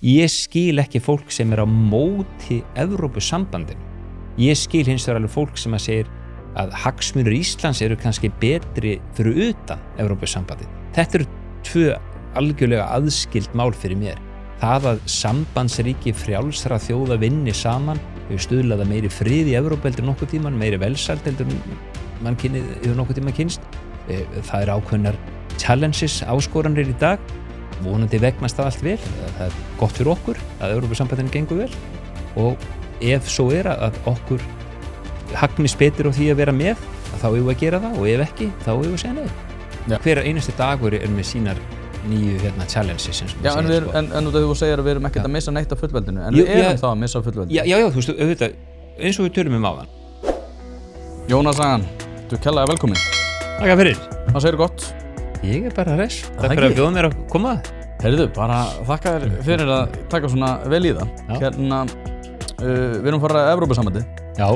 Ég skil ekki fólk sem á móti Evrópusambandinu. Ég skil hins vegar alveg fólk sem segir að hagsmunir Íslands eru kannski betri fyrir utan Evrópusambandið. Þetta eru tvö algjörlega aðskild mál fyrir mér. Það að sambandsríki frjálsra þjóða vinni saman hefur stuðlað að meiri frið í Evrópu heldur nokkuð tíman, meiri velsæld heldur hefur nokkuð tíman kynst. Það ákveðnar challenges, áskoranir í dag. Vonandi vegnast það allt vel. Það gott fyrir okkur að Evrópusambandinu gengur vel og ef svo að okkur hagnist betur á því að vera með, þá eigum við að gera það og ef ekki, þá eigum við að segja nei. Ja. Hver einasti dagur með sínar nýju challenges. Já, en þú segir að við erum ekkert að missa neitt af fullveldinu, en við erum þá að missa fullveldinu. Já, þú veist, auðvitað, eins og við tölum áðan. Jónas Sagan, þú kærlega velkomin. Takk fyrir. Hvað segirðu gott? Ég bara hress. Takk fyrir að bjóða mér að koma. Heyrðu, bara þakka þér fyrir að taka svona vel í það. Við erum farið að Evrópusambandið. Já.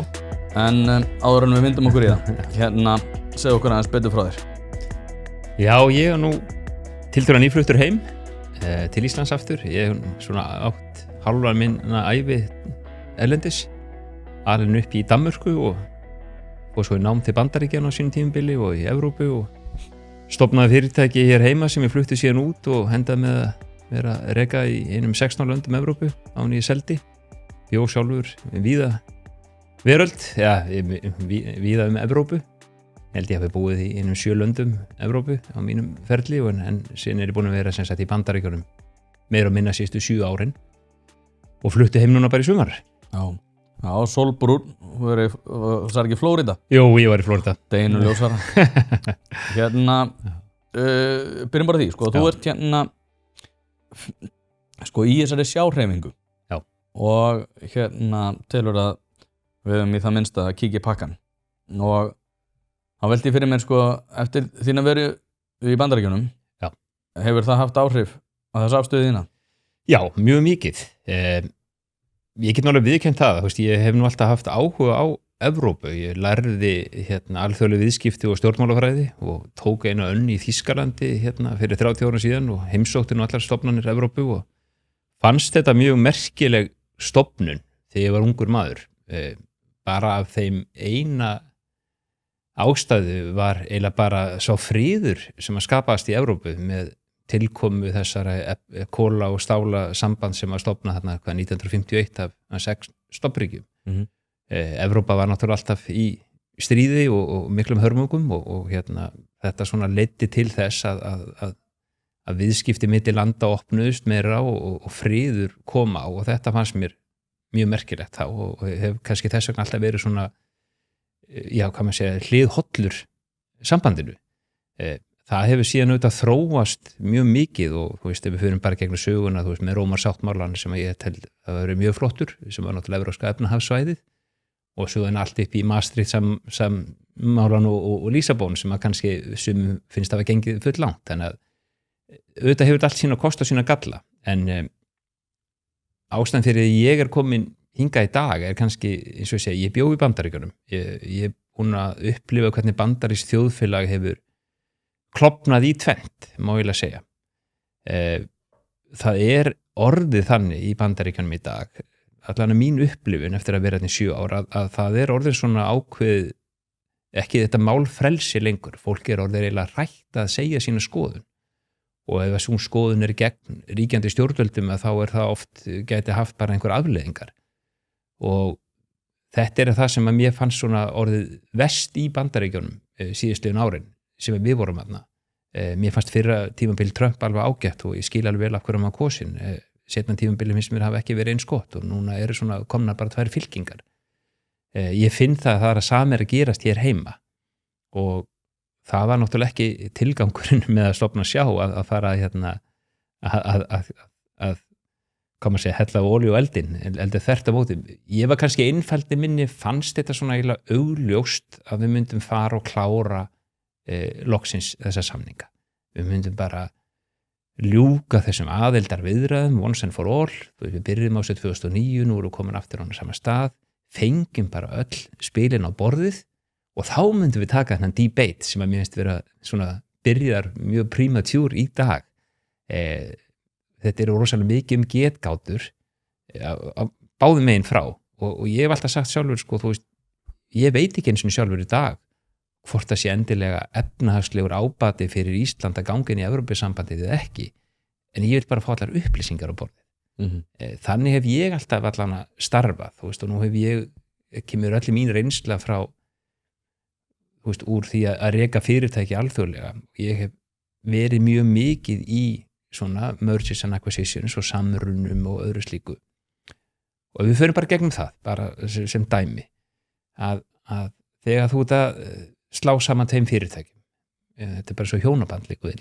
En áður en við vindum okkur í það. Segðu okkur aðeins betur frá þér. Já, ég nú tiltölulega nýfluttur heim til Íslands aftur. Ég svona átt hálfa minna ævi erlendis. Alin upp í Danmörku og svo nám til Bandaríkjanna á sínum tímabili og í Evrópu og stofnaði fyrirtæki hér heima sem ég flutti síðan út og hendaði með að vera að reka í einum 16 löndum Evrópu án ég seldi. Bjó sjálfur víða veröld, víða Evrópu. Held ég hafi búið í einum 7 löndum Evrópu á mínum ferli en síðan ég búin að vera sem sagt í Bandaríkjunum meira og minna síðustu 7 árin og flutti heim núna bara í sumar. Já, Solbrún, þú sagði ekki Flórida? Jú, ég var í Flórida. Deginum ljósara. Byrjum bara því, sko, þú ert sko í þessari sjáhreyfingu. Já. Og telur að við höfum í það minnsta að kíkja í pakkan. Og þá velti ég fyrir mér, sko, eftir þína veru í Bandaríkjunum. Já. Hefur það haft áhrif á þessa afstöðu þína? Já, mjög mikið. Ég get náttúrulega viðurkennt það, ég hef nú alltaf haft áhuga á Evrópu. Ég lærði alþjóðleg viðskipti og stjórnmálafræði og tók einu önn í Þýskalandi fyrir 30 ára síðan og heimsótti nú allar stofnanir Evrópu og fannst þetta mjög merkileg stofnun þegar ég var ungur maður. Bara af þeim eina ástæðu var eiginlega bara sá friður sem að skapast í Evrópu með tilkomu þessara kóla og stála samband sem var stofnað 1951 af 6 stofnríkjum. Evrópa var náttúrulega alltaf í stríði og miklum hörmungum og þetta svona leiddi til þess að viðskipti milli landa opnuðust meira og friður koma og þetta fannst mér mjög merkilegt þá og hef kannski þess vegna alltaf verið svona, hliðhollur sambandinu. Það hefur síðan auðvitað þróast mjög mikið og ef við fyrir bara gegnum söguna með Rómarsáttmálann sem ég held að vera mjög flottur sem var náttúrulega evrópska efnahagssvæðið og svo allt upp í Maastricht sammálann og Lísabón sem að kannski sumum finnst að hafa gengið full langt. Þannig að auðvitað hefur allt sína kost og sína galla en ástæðan fyrir að ég komin hingað í dag kannski eins og ég segi, ég bjó í Bandaríkjunum. Ég búin að upplifa hvernig bandarískt þjóðfélag hefur klofnað í tvennt, má ég segja. Það orðið þannig í Bandaríkjunum í dag, allan að mín upplifun eftir að vera 7 ára, að það orðið svona ákveð, ekki þetta málfrelsi lengur. Fólk orðið eiginlega hrætt að segja sína skoðun. Og ef þessu skoðun gegn ríkjandi stjórnvöldum, þá það oft gæti haft bara einhver afleiðingar. Og þetta það sem að mér fannst svona orðið verst í Bandaríkjunum síðustu árin. Sem við vorum aðna. Mér fannst fyrra tímabil Trump alveg ágætt og ég skil alveg vel af hverju maður kosin. Seinna tímabili finnst mér hafa ekki verið eins gott og núna svona komnar bara 2 fylkingar. Ég finn það að sami að gerast hér heima og það var náttúrulega ekki tilgangurinn með að stofna sjá að fara að koma að segja, hella olíu og eldið þvert á móti. Ég var kannski innfældi minni, fannst þetta svona eiginlega augljóst að við myndum fara og klára loksins þessa samninga. Við myndum bara ljúka þessum aðildar viðræðum once and for all. Við byrjum á 2009, nú erum við komin aftur á sama stað, fengjum bara öll spilin á borðið og þá myndum við taka þennan debate sem að mér finnst vera svona byrjar mjög premature í dag. þetta eru rosalega mikið getgátur á báðum megin frá og ég hef alltaf sagt sjálfur sko, þú veist, ég veit ekki eins og sjálfur í dag hvort það sé endilega efnahagslegur ábati fyrir Ísland að ganga inn í Evrópusambandið eða ekki, en ég vil bara fá allar upplýsingar á borðið. Þannig hef ég alltaf allan að starfa, þú veist, og nú kemur allir mín reynsla frá, þú veist, úr því að reka fyrirtæki alþjóðlega. Ég hef verið mjög mikið í svona mergers and acquisitions og samrunum og öðru slíku. Og við förum bara gegnum það, bara sem dæmi, að þegar þú ert að slá saman tveim fyrirtækjum, þetta er bara svo hjónaband líka.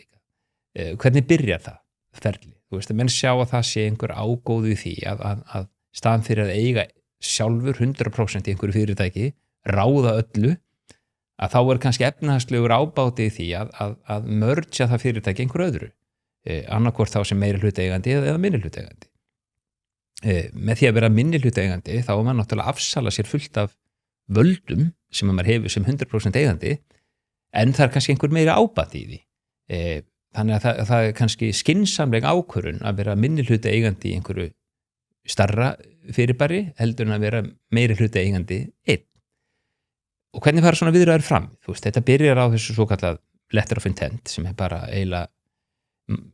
Hvernig byrjar það ferli? Þú veist, að menn sjá að það sé einhver ágóðu í því að staðan fyrir að eiga sjálfur 100% í einhverju fyrirtæki, ráða öllu, að þá er kannski efnahagslegur ábáti í því að mergea það fyrirtæki einhver öðru, annarkvort þá sem meiri hlutaeigandi eða minni hlutaeigandi. Með því að vera minni hlutaeigandi þá er maður náttúrulega afsala sér fullt af völdum sem maður hefur sem 100% eigandi, en það er kannski einhver meiri ábati í því. Þannig að það er kannski skynsamleg ákvörðun að vera minni hlutaeigandi í einhverju starra fyrirbæri heldur en að vera meiri hlutaeigandi einn. Og hvernig fara svona viðræður fram? Þú veist, þetta byrjar á þessu svo kallað letter of intent sem er bara eiginlega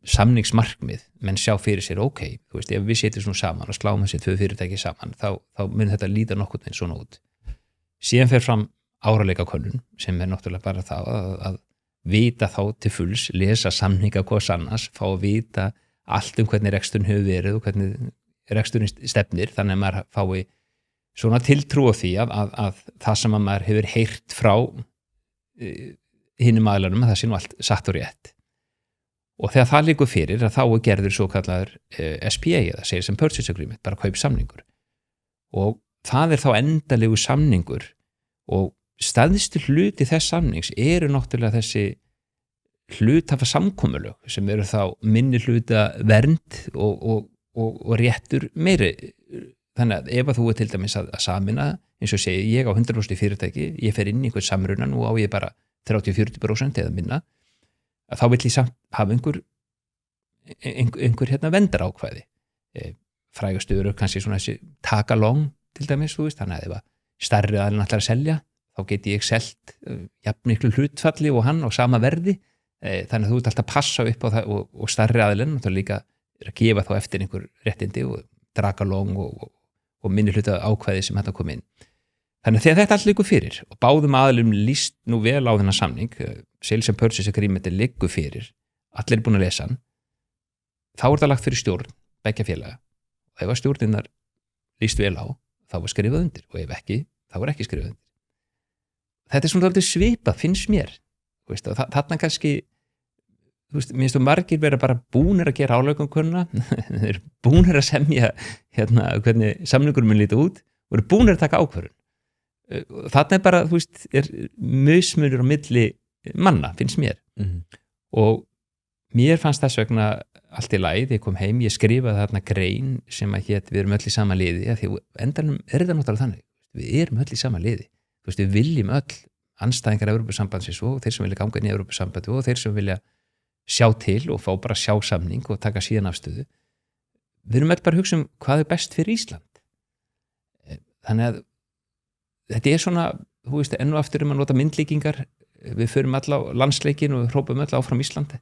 samningsmarkmið, menn sjá fyrir sér, ok, þú veist, ef við setjum svona saman og sláum þessi tvö fyrirtæki saman, þá mun þetta líta nokkurn veginn svona út. Síðan fer fram áraleikakönnun sem er náttúrulega bara það að vita þá til fulls, lesa samninga hvers annars, fá að vita allt hvernig reksturinn hefur verið og hvernig reksturinn stefnir, þannig að maður fái svona tiltrú á því að það sem að maður hefur heyrt frá hinum aðilunum, að það sé nú allt satt og rétt. Og þegar það liggur fyrir að þá er gerður svo kallaður SPA eða Sales and Purchase Agreement, bara kaupsamningur. Og það er þá endalegu samningur og stæðstu hluti þess samnings eru náttúrulega þessi hluthafa samkomulög sem eru þá minni hluta vernd og réttur meiri. Þannig að ef þú er til dæmis að samina, eins og segi ég á 100% fyrirtæki, ég fer inn í einhvern samrunan og á ég bara 30-40% eða minna, að þá vill ég samt hafa einhver vendarákvæði. Frægastu eru kannski svona þessi tag-along til dæmis, þú veist, þannig að ef stærri aðilinn ætlar að selja, þá geti ég selt jafn miklu hlutfalli og hann á sama verði, þannig að þú ert alltaf að passa upp á það og stærri aðilinn þá líka er að gefa þá eftir einhver réttindi og drag-along og minni hluta ákvæði sem þetta kom inn. Þannig að þegar þetta allt liggur fyrir og báðum aðilum líst nú vel á þennan samning, Sales and Purchase Agreement liggur fyrir, allir er búin að lesa hann, þá er það lagt fyrir stjórn, beggja félaga, og ef að stjórninnar líst vel á, þá var skrifað undir og ef ekki, þá var ekki skrifað undir. Þetta er svona alltaf svipað, finnst mér, veist, og þarna kannski, þú veist, minnst þú margir vera bara búnir að gera álögumkörna, þeir eru búnir að semja hvernig samningur mun líta út og eru búnir að taka ákvörðun. Þarna er bara, þú veist, er mismunur á milli manna, finnst mér. Og mér fannst þess vegna allt í lagi, þegar ég kom heim, ég skrifaði þarna grein sem að hét við erum öll í sama liði, því endanum er þetta náttúrulega þannig, við erum öll í sama liði, þú veist, við viljum öll andstæðingar Evrópusambandsins og þeir sem vilja ganga inn í Evrópusambandi og þeir sem vilja sjá til og fá bara sjá samning og taka síðan afstöðu. Við erum öll bara að hugsa hvað er best fyrir Ísland. Þannig að þetta er svona, þú veist, enn og aftur að nota myndlíkingar, við förum alla á landsleikin og hrópum alla áfram Íslandi.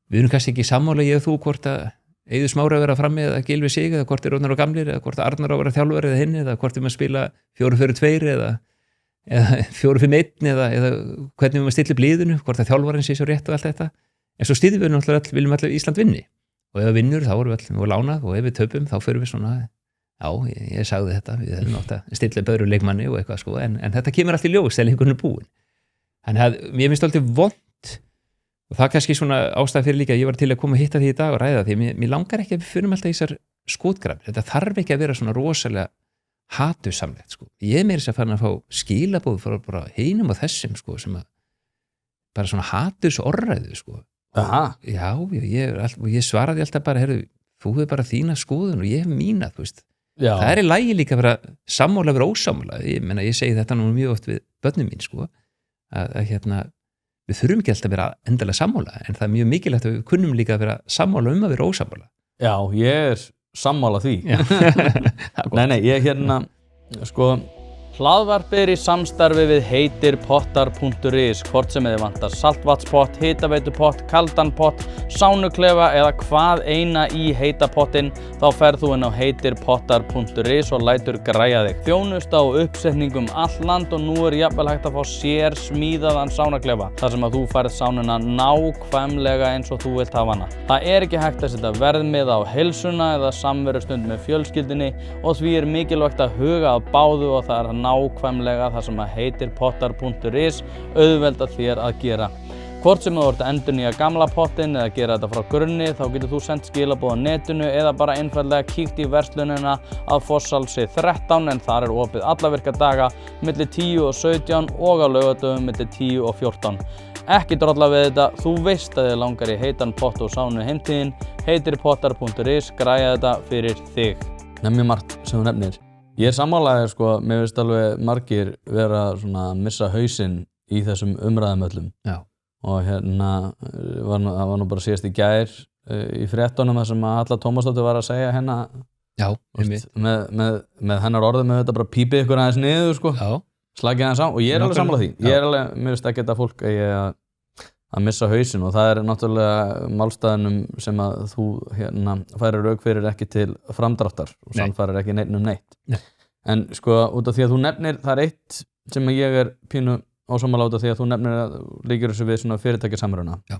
Við erum kannski ekki sammála ég og þú hvort að Eiður Smári að vera frammi eða Gylfi Sig eða hvort er Rónar og Gamlir eða hvort Arnar að vera þjálfari eða hinn eða hvort við maður spila 4-4-2 eða 4-5-1 eða hvernig við maður stilla blíðinu, hvort að þjálfarinn sé svo rétt og allt þetta. En svo stýðum við náttúrulega viljum allir Ísland vinni og ef við vinnur þá erum við allir lánað og ef við töpum þá förum við svona, já, ég sagði þetta, við hefum átt að stilla böðru leikmanni og eitthvað sko, en þetta kemur allt í ljós þegar leikurinn er búinn. Þannig að mér finnst alltaf vont og það er kannski svona ástæða fyrir líka að ég var til að koma að hitta því í dag og ræða því mér langar ekki að við förum alltaf í þessar skotgrafir, þetta þarf ekki að vera svona rosalega hatursamlegt sko. Ég er meira þess að fara að fá skilabóð frá bara hinum og þessum sko, sem að bara svona hatursorræðu sko. Já, ég svaraði alltaf bara, heyrðu, þú hefur bara þína skoðun og ég hef mína, þú veist. Já. Það er í lagi líka að vera sammála, vera ósammála. Ég segi þetta nú mjög oft við börnum mín sko, að við þurfum ekki alltaf að vera endalega sammála, en það er mjög mikilvægt að við kunnum líka að vera sammála að vera ósammála. Já, ég sammála því. Nei, ég sko, hlaðvarp í samstarfi við heitirpottar.is, hvort sem þið vantar saltvatnspott, hitaveitupott, kaldan pott, sánuklefa eða hvað eina í heita pottinn, þá ferð þú inn á heitirpottar.is og lætur græja þig. Þjónusta og uppsetningum all land og nú jafnvel hægt að fá sér smíðaðan sánuklefa, þar sem að þú færð sánuna nákvæmlega eins og þú vilt hafa hana. Það ekki hægt að setja verðmiða á heilsuna eða samverustund með fjölskyldunni og því mikilvægt að huga að báðu og það nákvæmlega það sem að heitirpottar.is auðvelda þér að gera. Hvort sem þú ert að endurnýja gamla pottinn eða gera þetta frá grunni, þá getur þú sendt skilaboð á netinu eða bara einfaldlega kíkt í verslunina að Fosshálsi 13 en þar opið alla virka daga milli 10 og 17 og á laugardögum milli 10 og 14. Ekki drolla við þetta, þú veist að þið langar í heitan pott og sánu heimtíðin, heitirpottar.is græja þetta fyrir þig. Nefnir margt sem þú nefnir. Ég sammálaði sko, mér finnst alveg margir vera svona að missa hausinn í þessum umræðum öllum. Já. Og það var nú bara síðast í gær í fréttunum þar sem að Halla Tómasdóttir var að segja Já, með hennar orðum með þetta bara pípið ykkur aðeins niður sko. Já. Slagið aðeins á og ég alveg sammála því. Mér finnst ekki þetta fólk að missa hausinn og það náttúrulega málstæðinum sem að þú færir rauk fyrir ekki til framdráttar og sannfærir ekki neitt neitt. Nei. En sko út af því að þú nefnir, það eitt sem ég pínu ósammála út af því að þú nefnir að líkir þessu við svona fyrirtækjasamruna. Já.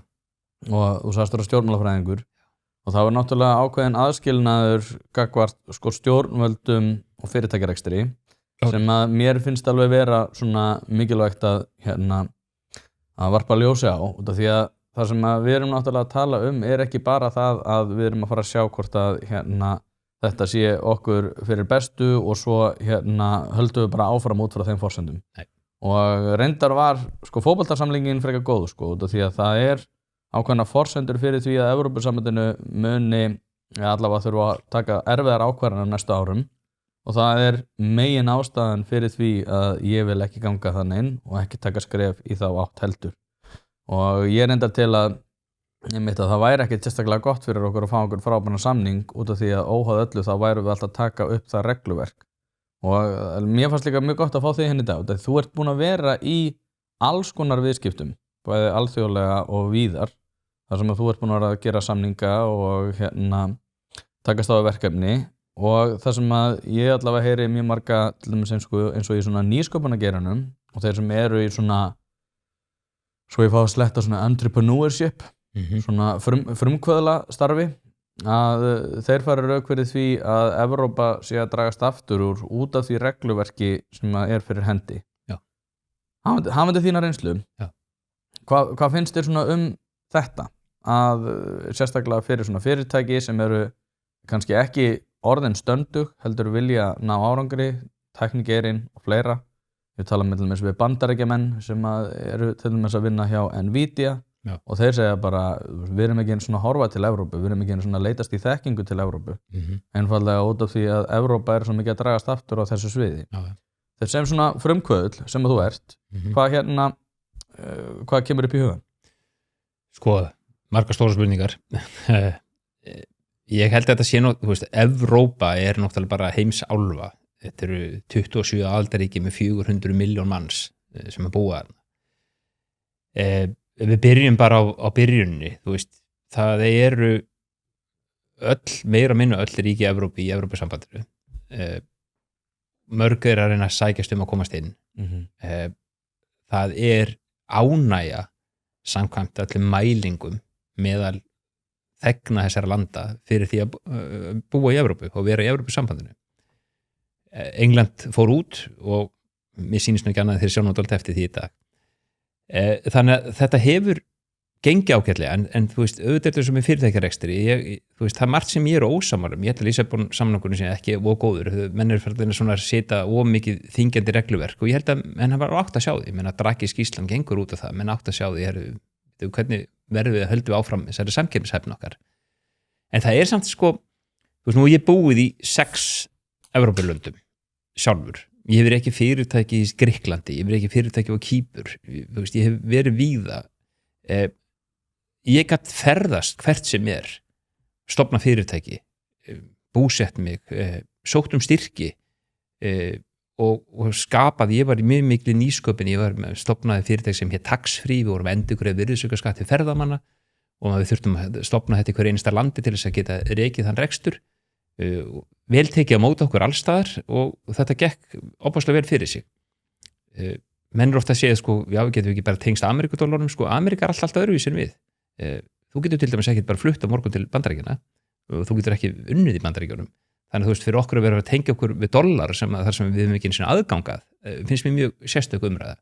Og þú sagðist vera stjórnmálafræðingur og það var náttúrulega ákveðin aðskilnaður gagnvart sko stjórnvöldum og fyrirtækjarekstri sem að mér finnst alveg vera svona mikilvægt að varpa ljósi á út af því að það sem við erum náttúrulega að tala ekki bara það að við erum að fara að sjá hvort að þetta sé okkur fyrir bestu og svo höldum við bara áfram út frá þeim forsendum. Nei. Og reyndar var sko fótboltasamlingin frekar góð sko út af því að það ákveðna forsendur fyrir því að Evrópusambandinu muni allavega þurfa að taka erfiðar ákvarðanir næstu árum og það megin ástæðan fyrir því að ég vil ekki ganga þannig inn og ekki taka skref í þá átt heldur. Og ég reyndar til að það væri ekki sérstaklega gott fyrir okkur að fá okkur frábæran samning út af því að óháð öllu þá værum við alltaf að taka upp það regluverk. Og mér fannst líka mjög gott að fá þig henni í dag. Þú ert búin að vera í alls konar viðskiptum, bæði alþjóðlega og víðar, þar sem að þú ert búin að vera að gera samninga og takast á verkefni. Og það sem að ég allavega heyri mjög marga til dæmis eins og í svona nýsköpunargeiranum og þeir sem eru í svona, svo ég fá að sletta svona entrepreneurship, svona frumkvöðla starfi, að þeir fara rauk fyrir því að Evrópa sé að dragast aftur úr út af því regluverki sem fyrir hendi. Já. Hafandi þína reynslu, Já. Hvað finnst þér svona þetta? Að sérstaklega fyrir svona fyrirtæki sem eru kannski ekki orðin stöndug, heldur vilja ná árangri, tæknigeirinn og fleira. Ég tala með til dæmis við Bandaríkjamenn sem eru til dæmis að vinna hjá Nvidia. Já. Og þeir segja bara, við erum ekki einu svona að horfa til Evrópu, við erum ekki einu svona að leitast í þekkingu til Evrópu. Einfaldlega út af því að Evrópa svo mikið að dragast aftur á þessu sviði. Já. Þeir sem svona frumkvöðl sem að þú ert, hvað kemur upp í hugan? Sko, margar stóra spurningar. Ég held að þetta sé nú, Evrópa náttúrulega bara heimsálfa. Þetta eru 27 aðildarríki með 400 milljón manns sem búa þarna. Við byrjum bara á byrjunni, það eru meira minna öll ríki í Evrópu í Evrópusambandinu. Mörg að reyna að sækjast að komast inn. Það ánægja samkvæmt öllum mælingum meðal þegna þessara landa fyrir því að búa í Evrópu og vera í Evrópusambandinu. England fór út og mér sýnist nú ekki annað þeir sjá náttúrulega eftir því í dag. Þannig að þetta hefur gengið ágætlega en auðvitað þetta sem fyrirtækjarekstri, það margt sem ég ósammála ég held að Lísabon-samningurinn sé ekki góður, menn fyrir svona að setja mikið þyngjandi regluverk og ég held að menn hafa átt að sjá því, menn að Draghi skýrslan gengur út af það, menn átt að sjá því hvernig verðum við að höldum við áfram þessari samkeppnishæfni okkar. En það samt nú ég búið í 6 Evrópulöndum sjálfur. Ég hef ekki fyrirtæki í Grikklandi, ég hef ekki fyrirtæki á Kýpur, ég hef verið víða. Ég gat ferðast hvert sem stofna fyrirtæki, búsett mig, sótt styrki og skapað, ég var í mjög miklu nýsköpun, ég stofnaði fyrirtæki sem hér tax-free, við vorum endurgreið virðisaukaskatt til ferðamanna og við þurftum að stofna þetta í hverju einasta landi til þess að geta rekið þann rekstur, vel tekið á móti okkur allstaðar og þetta gekk opaslega vel fyrir sig. Menn ofta að segja, sko, já, við getum ekki bara tengst Ameríkudollarnum, sko, Ameríka alltaf öðruvísin við. Þú getur til dæmis ekki bara flutt á morgun til Bandaríkjanna og þú getur ekki unnið í Bandaríkjunum. Þannig að þú veist, fyrir okkur að vera að tengja okkur við dollar þar sem við höfum ekki einu sinni aðgangað, finnst mér mjög sérstök umræða.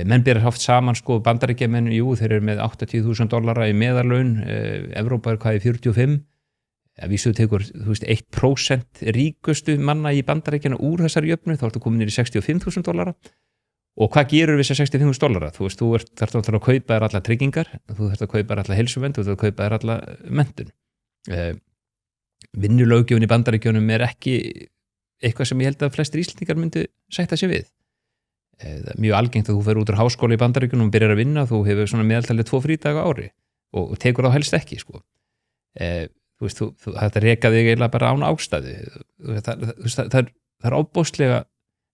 Menn byrjar haft saman, sko, Bandaríkjamenn, jú, þeir eru með $80,000 í meðarlaun, Evrópa hvað í 45, að vísu tekur, þú veist, 1% ríkustu manna í Bandaríkjana úr þessari jöfnu, þá ertu komin í $65,000 og hvað gerur við þessar $65,000? Þú veist, þú þarft að kaupa þér alla tryggingar, þú þarft að kaupa þér alla heilsuvernd, þú þarft að kaupa þér alla menntun. Vinnulöggjöfin í Bandaríkjunum ekki eitthvað sem ég held að flestir Íslendingar myndu sætta sig við. Það mjög algengt að þú fer út úr háskóla í Bandaríkjunum og byrjar að vinna, þú hefur svona meðaltalið 2 frídaga á ári og tekur þá helst ekki, sko. Þú veist, þú þetta reka þig eiginlega bara án ástæðu. Það ofboðslega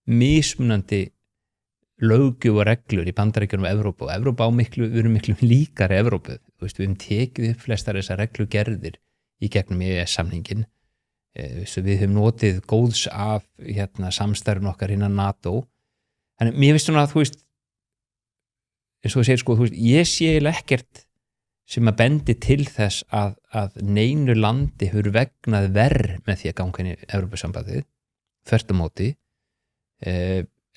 mismunandi löggjöf og reglur í Bandaríkjunum og Evrópu, og Evrópa við erum miklu líkari Evrópu. Þú veist, við höfum tekið upp flestar þessar reglugerðir í gegnum EES-samningin. Við höfum notið góðs af samstarfinu okkar innan NATO. Þannig, mér finnst svona að, þú veist, eins og þú segir, sko, þú veist, ég sé eiginlega ekkert sem að bendi til þess að neinu landi hefur vegnað verr með því að ganga inn í Evrópusambandið, þvert á móti.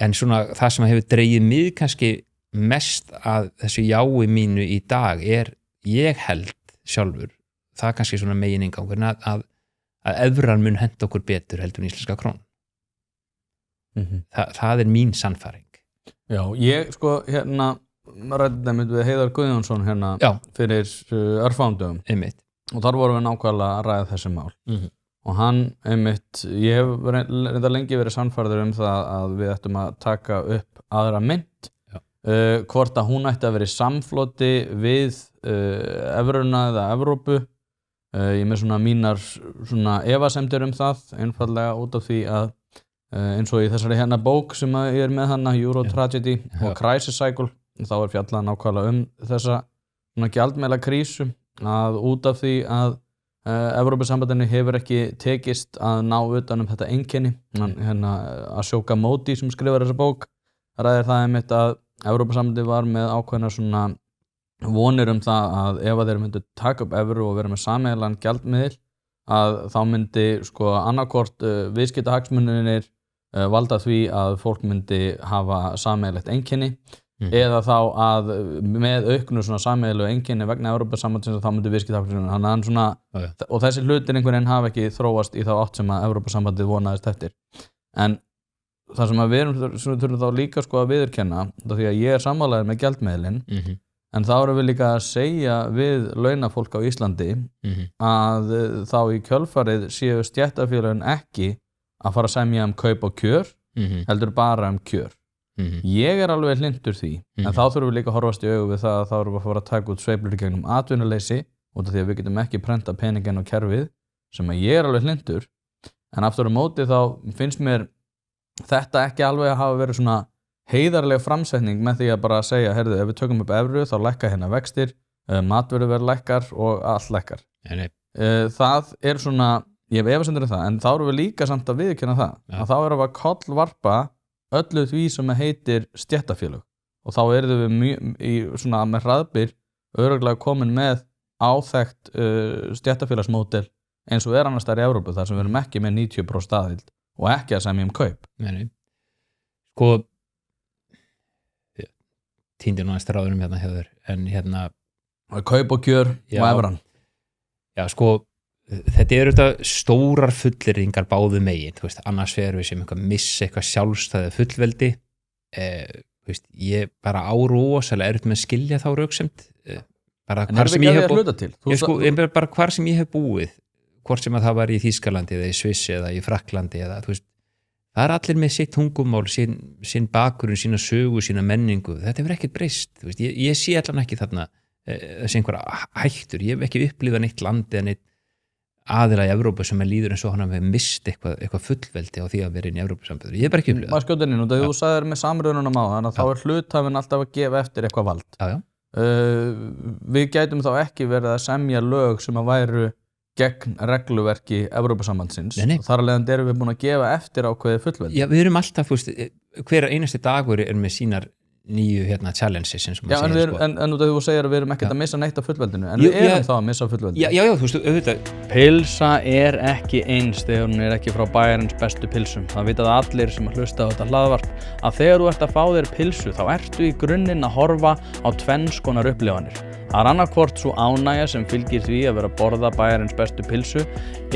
En svona það sem hefur dregið mig kannski mest að þessu jái mínu í dag ég held sjálfur, það kannski svona megin inngangurinn að evran mun henta okkur betur heldur en íslenska krónu. Það mín sannfæring. Já, ég sko ræddi við Heiðar Guðjónsson fyrir örfándum og þar vorum við nákvæmlega að ræða þessi mál og hann ég hef reynda lengi verið sannfærður það að við ættum að taka upp aðra mynt, hvort að hún ætti að vera í samfloti við evruna eða Evrópu. Ég með svona mínar efasemdir það, einfaldlega út af því að eins og í þessari bók sem ég með Euro Tragedy og Crisis Cycle, þá fjallað nákvæmlega þessa gjaldmiðla krísu, að út af því að Evrópusambandinu hefur ekki tekist að ná utan þetta einkenni. Ashoka Modi sem skrifar þessa bók ræðir það einmitt að Evrópusambandið var með ákveðna vonir það að ef þeir myndu taka upp evru og vera með sameiginlegan gjaldmiðil, að þá myndi sko annarkvort viðskiptahagsmunirnir valda því að fólk myndi hafa sameiginlegt einkenni eða þá að með auknu svona sameiginlegu einkenni vegna Evrópusambandsins þá myndi viðskiptahagsmunirnir og þessi hlutir einhvern veginn hafa ekki þróast í þá átt sem að Evrópusambandið vonaðist eftir. En það sem að við þurfum þá líka sko að viðurkenna, því að ég sammálaður með gjaldmiðilinn, en þá erum við líka að segja við launafólk á Íslandi að þá í kjölfarið séu stéttarfélögin ekki að fara að semja kaup og kjör, heldur bara kjör. Ég alveg hlynntur því, en þá þurfum við líka að horfast í augu við það að þá erum við að fara að taka út sveiflur í gegnum atvinnuleysi, út af því að við getum ekki prenta peningin á kerfið, sem að ég alveg hlynntur, en aftur á móti þá finnst mér þetta ekki alveg að hafa verið svona heiðarleg framsetning með því að bara segja, heyrðu, ef við tökum upp evru þá lækka vextir, matvöruverð lækkar og allt lækkar. Það svona, ég hef efasemdir það, en þá erum við líka samt að viðurkenna það, að þá erum við að kollvarpa öllu því sem heitir stéttarfélög og þá erum við svona með hraðbyr örugglega komin með áþekkt stéttarfélagsmódel eins og annars staðar í Evrópu þar sem við erum ekki með 90% aðild og ekki að semja kaup. Sko týndi nú aðeins ráðunum hefur, en kaup og kjör og evran. Já, sko, þetta þetta stórar fullyrðingar báðu megin, þú veist, annars vegar við sem missa eitthvað sjálfstæði fullveldi, þú veist, ég bara rosalega erfitt með að skilja þá röksemd, bara hvar sem ég hef búið, bara hvar sem ég hef búið, hvort sem að það var í Þýskalandi eða í Sviss eða í Frakklandi eða, þú veist, það allir með sitt tungumál, sinn bakgrunn, sína sögu, sína menningu, þetta hefur ekkert breyst, þú veist, ég sé allan ekki þarna þessi einhverja hættur, ég hef ekki upplifað neitt land eða aðila í Evrópu sem líður eins og hann hefur mist eitthvað fullveldi á því að vera inn í Evrópusambandinu. Ég bara ekki upplifað. Maður skjóta inn í, þú sagðir með samrununum á þannig að þá hluthafinn alltaf að gefa eftir eitthvað vald. Já. Við gætum þá ekki verið að semja lög sem að væru gegn regluverki Evrópusambandsins og þar af leiðandi erum við búin að gefa eftir ákveðið fullveldi. Já, við erum alltaf, hver einasti dagur með sínar nýju challenges eins og maður segir. En þú segir að við erum ekkert að missa neitt af fullveldinu, en við erum þá að missa fullveldinu. Já, þú veist, auðvitað. Pilsa ekki eins þegar hún ekki frá bæjarins bestu pilsum. Það vitað allir sem að hlusta á þetta hlaðvarp að þegar þú ert að fá þér pilsu þá ertu í grunninn að horfa á tvenns konar upplifanir. Það annarkvort svo ánægja sem fylgir því að vera að borða bæjarins bestu pilsu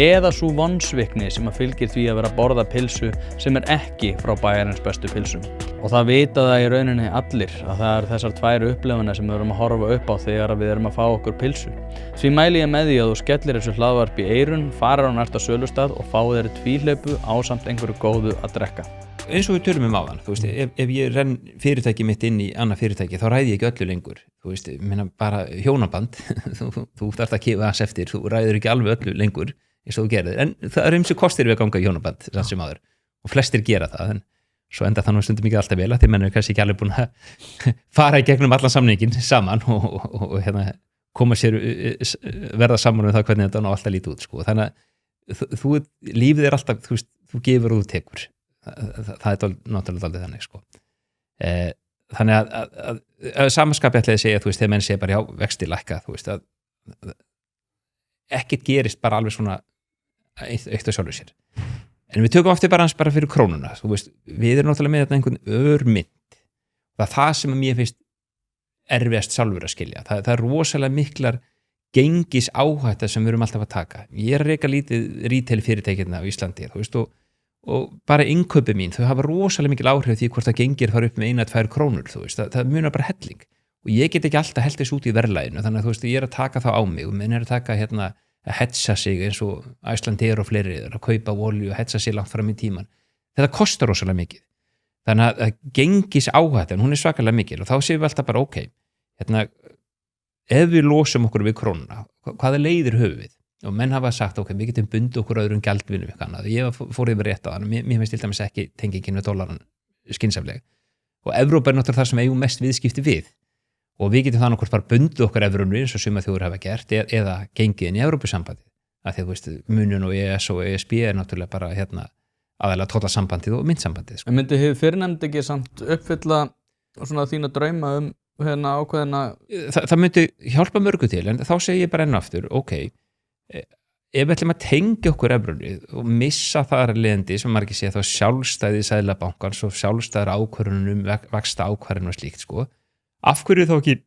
eða svo vonsvikni sem að fylgir því að vera að borða pilsu sem ekki frá bæjarins bestu pilsum. Og það vita það í rauninni allir að það eru þessar tvær upplifanir sem við erum að horfa upp á þegar við erum að fá okkur pilsu. Því mæli ég með því að þú skellir þessu hlaðvarp í eyrun, farir á næsta sölustað og fá þér tvíhlaupu ásamt einhverju góðu að drekka. Eins og við tölum áðan, þú veist, ef ég renn fyrirtæki mitt inn í annað fyrirtæki þá ræði ég ekki öllu lengur, þú veist, minna bara hjónaband, þú þarft að kifa þess eftir, þú ræður ekki alveg öllu lengur eins og þú gerðir, en það er eins og kostir við að ganga í hjónaband, samt sem áður og flestir gera það, en svo enda þannig stundum ekki alltaf vel að því menn er kannski ekki alveg búin að fara í gegnum allan samningin saman og koma sér verða saman það hvernig þetta ná alltaf lítið út, sko. Þannig að lífið er alltaf, þú veist, þú gefur og þú tekur. Það er náttúrulega aldrei þannig, sko. Þannig að samanskapi ætlaði að segja, þú veist, þegar menn segja bara já, vexti lækka, þú veist, að ekkert gerist bara alveg svona eitt og sjálfur sér. En við tökum ofti bara fyrir krónuna, þú veist, við erum náttúrulega með þetta einhvern örmynd. Það er það sem mér finnst erfiðast sjálfur að skilja. Það er rosalega miklar gengis áhætta sem við erum alltaf að taka. Ég er að reka lítið retail fyrirtækina á Íslandi, þú veist, og bara innkaupi mín, þau hafa rosalega mikil áhrif því hvort það gengir fara upp með 1-2 krónur, þú veist, það munar bara helling og ég get ekki alltaf held þess út í verðlæginu, þannig að þú veist, ég er að taka það á mig og menn er að taka að hetsa sig eins og Icelandair og fleiri að kaupa olíu og hetsa sig langt fram í tíman. Þetta kostar rosalega mikið. Þannig að gengis áhættan, hún er svakalega mikil og þá séum við alltaf bara ok, ef við losum okkur við krónuna, hvaða leiðir höfum við? Og menn hafa sagt, ok, við getum bundið okkur öðrum gjaldvinum eitthvað annað. Ég fór yfir rétt á það, mér finnst til dæmis ekki tengingin við dollaran skynsamlega. Og Evrópa er náttúrulega það sem eigum mest viðskipti við. Og við getum þannig hvort bara bundið okkur evrunni eins og suma þjóðir hafa gert eða gengið inn í Evrópusambandið. Af því að þú veist, munun og EES og ESB er náttúrulega bara aðeinslega tollasambandið og myntsambandið. Sko. En myndi þið fyrirnefnd ekki samt uppfylla svona þína drauma ákveðina? Það myndi hjálpa mörgu til, en þá segi ég bara enn aftur, ok, ef við ætlum að tengja okkur evrunni og missa þar leiðandi sem margir segja þá sjálfstæði Seðlabankans og sjálfstæðar ákvörðunum vaxta ákvarðinu og slíkt, sko. Af hverju þá ekki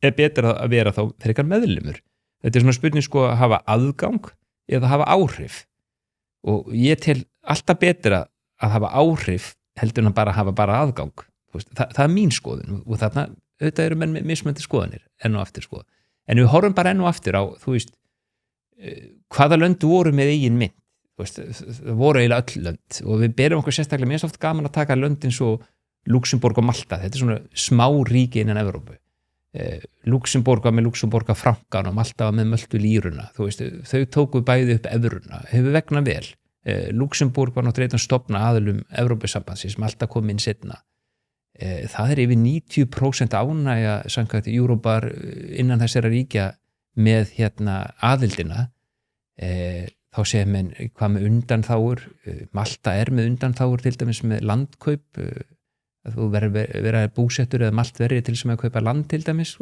er betra að vera þá frekar meðlimur? Þetta er svona spurning, sko, að hafa aðgang eða hafa áhrif og ég tel alltaf betra að hafa áhrif heldur en að bara hafa bara aðgang. Það er mín skoðun og þarna auðvitað eru menn með mismunandi skoðanir enn og aftur, sko. En við horfum bara enn og aftur á, þú veist, hvaða lönd voru með eigin mynd, það voru eiginlega öll lönd og við berum okkur sérstaklega mjög oft gaman að taka lönd eins og Luxemburg og Malta, þetta er svona smá ríki innan Evrópu. Luxemburg var með Luxemburga frankan og Malta var með möltu líruna, þú veist, þau tóku bæði upp evruna, hefur vegnað vel. Luxemburg var náttúrulega einn stofna aðilum Evrópusambandsins, Malta kom inn seinna. Það er yfir 90% ánægja samkvæmt Eurobar innan þessara ríkja með aðildina, þá segir menn hvað með undanþágur, Malta er með undanþágur til dæmis með landkaup, að þú vera búsettur eða maltverri til sem að kaupa land til dæmis,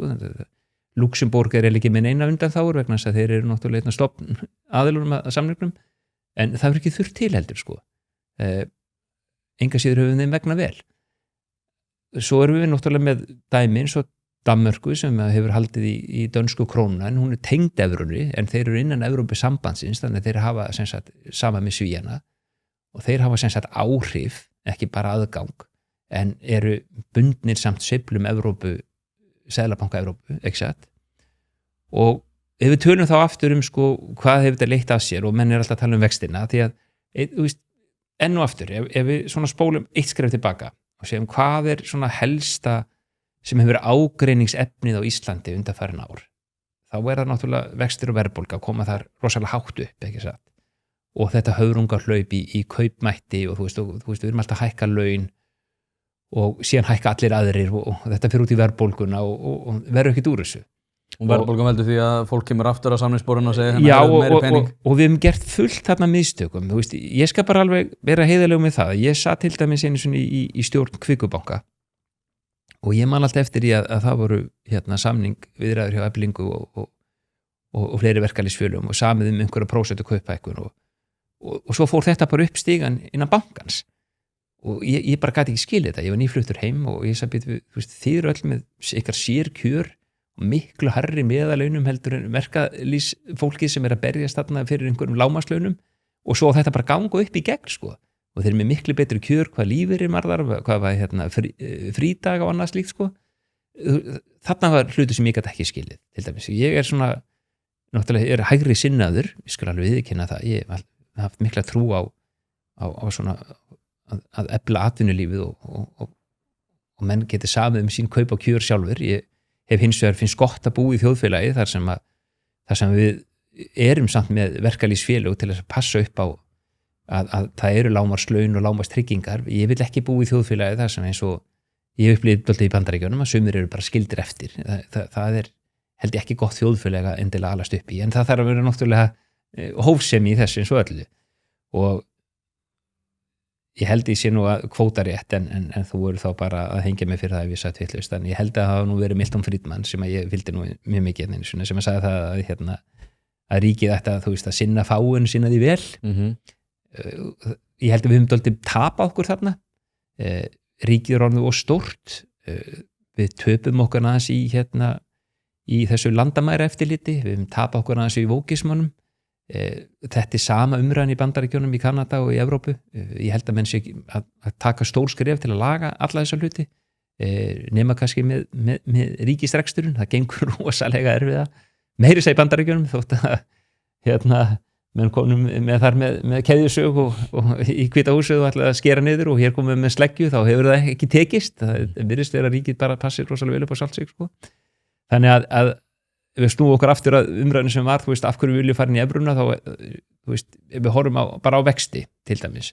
Luxemburg er ekki með neina undanþágur vegna þess að þeir eru náttúrulega stofn aðilunum að samningnum, en það er ekki þurft til heldur, sko. Enga síður höfum þeim vegna vel. Svo erum við náttúrulega með dæmi eins og Danmörku sem hefur haldið í dönsku krónuna en hún er tengd evrunni en þeir eru innan Evrópusambandsins þannig að þeir hafa sem sagt sama með Svíana og þeir hafa sem sagt áhrif, ekki bara aðgang en eru bundnir samt sveiflum Evrópu, Seðlabanka Evrópu, ekki satt. Og ef við tölum þá aftur sko hvað hefur þetta leitt af sér og menn er alltaf að tala vextina því að, þú veist, enn og aftur, ef við svona spólum eitt skref tilbaka og segjum hvað er svona helsta sem hefur verið ágreiningsefnið á Íslandi undanfarin ár, þá það náttúrulega vextir og verðbólga að koma þar rosalega hátt upp, ekki satt, og þetta höfrungarhlaup í kaupmætti og þú veist, við erum alltaf að hækka laun og síðan hækka allir aðrir og þetta fyrir út í verðbólguna og verður ekkert úr þessu. Og verðbólgan veldur því að fólk kemur aftur á samningsborðinu og segir meiri pening. Og við hefum gert fullt þarna mistökum, þú veist, ég skal bara alveg vera heiðarlegur með það, ég satt til dæmis einu svona í stjórn Kvikkubanka og ég man alltaf eftir í að það voru samning viðræður hjá Eflingu og fleiri verkalýðsfélögum og samið einhverja prósentu kauphækkun og svo fór þetta bara upp stigan innan bankans og ég bara gat ekki skilið þetta, ég var nýfluttur heim og ég sagði, þú veist, þið öll með ykkar sérkjör og miklu hærri meðalaunum heldur en verkalýðsfólkið sem að berjast þarna fyrir einhverjum lágmarkslaunum og svo þetta bara ganga upp í gegn, sko. Og þeir eru með miklu betri kjör, hvað lífeyrir marðar, hvað var frídag og annað slíkt, sko. Þarna var hlutu sem ég gat ekki skilið, til dæmis. Ég svona, náttúrulega hægri sinnaður, ég skal alveg viðurkenna það, ég hef haft mikla trú á svona að efla atvinnulífið og menn geti samið sín kaup á kjör sjálfur. Ég hef hins vegar finnst gott að búa í þjóðfélagi þar sem við erum samt með verkalýðsfélög til þess að passa upp á að það eru lágmarkslaun og lágmarkstryggingar. Ég vil ekki búa í þjóðfélagi þar sem eins og ég upplifði dálítið í Bandaríkjunum að sumir eru bara skildir eftir. Það held ég ekki gott þjóðfélaga endilega alast upp í, en það þarf að vera náttúrulega hófsemi í þessu eins og öllu. Og ég held ég sé nú að kvóta rétt en þú voru þá bara að hengja mig fyrir það ef ég satt vitlaust, en ég held að það hafa nú verið Milton Friedman sem að ég fylgdi nú mjög mikið sem að sagði það að ríkið ætti að, þú veist, að sinna fáun sinna því vel. Ég held að við höfum dálítið tapað okkur þarna. Ríkið er orðið og stórt, við töpum okkur aðeins í þessu landamæra eftirliti, við höfum tapað okkur aðeins í vókismannum. Þetta sama umræðan í Bandaríkjunum, í Kanada og í Evrópu. Ég held að menn sé að taka stór skref til að laga alla þessa hluti, nema kannski með ríkisreksturinn, það gengur rosalega erfiða, meiri segir Bandaríkjunum, þótt að menn komum með keðjusög og í Hvíta húsið og ætlaði að skera niður og hér komum við með sleggju, þá hefur það ekki tekist. Það virðist vera að ríkið bara passir rosalega vel upp á sjálfsig, sko. Þannig að við snúum okkur aftur að umræðinu sem var, þú veist, af hverju við viljum fara inn í evruna, þá, þú veist, við horfum bara á vexti, til dæmis.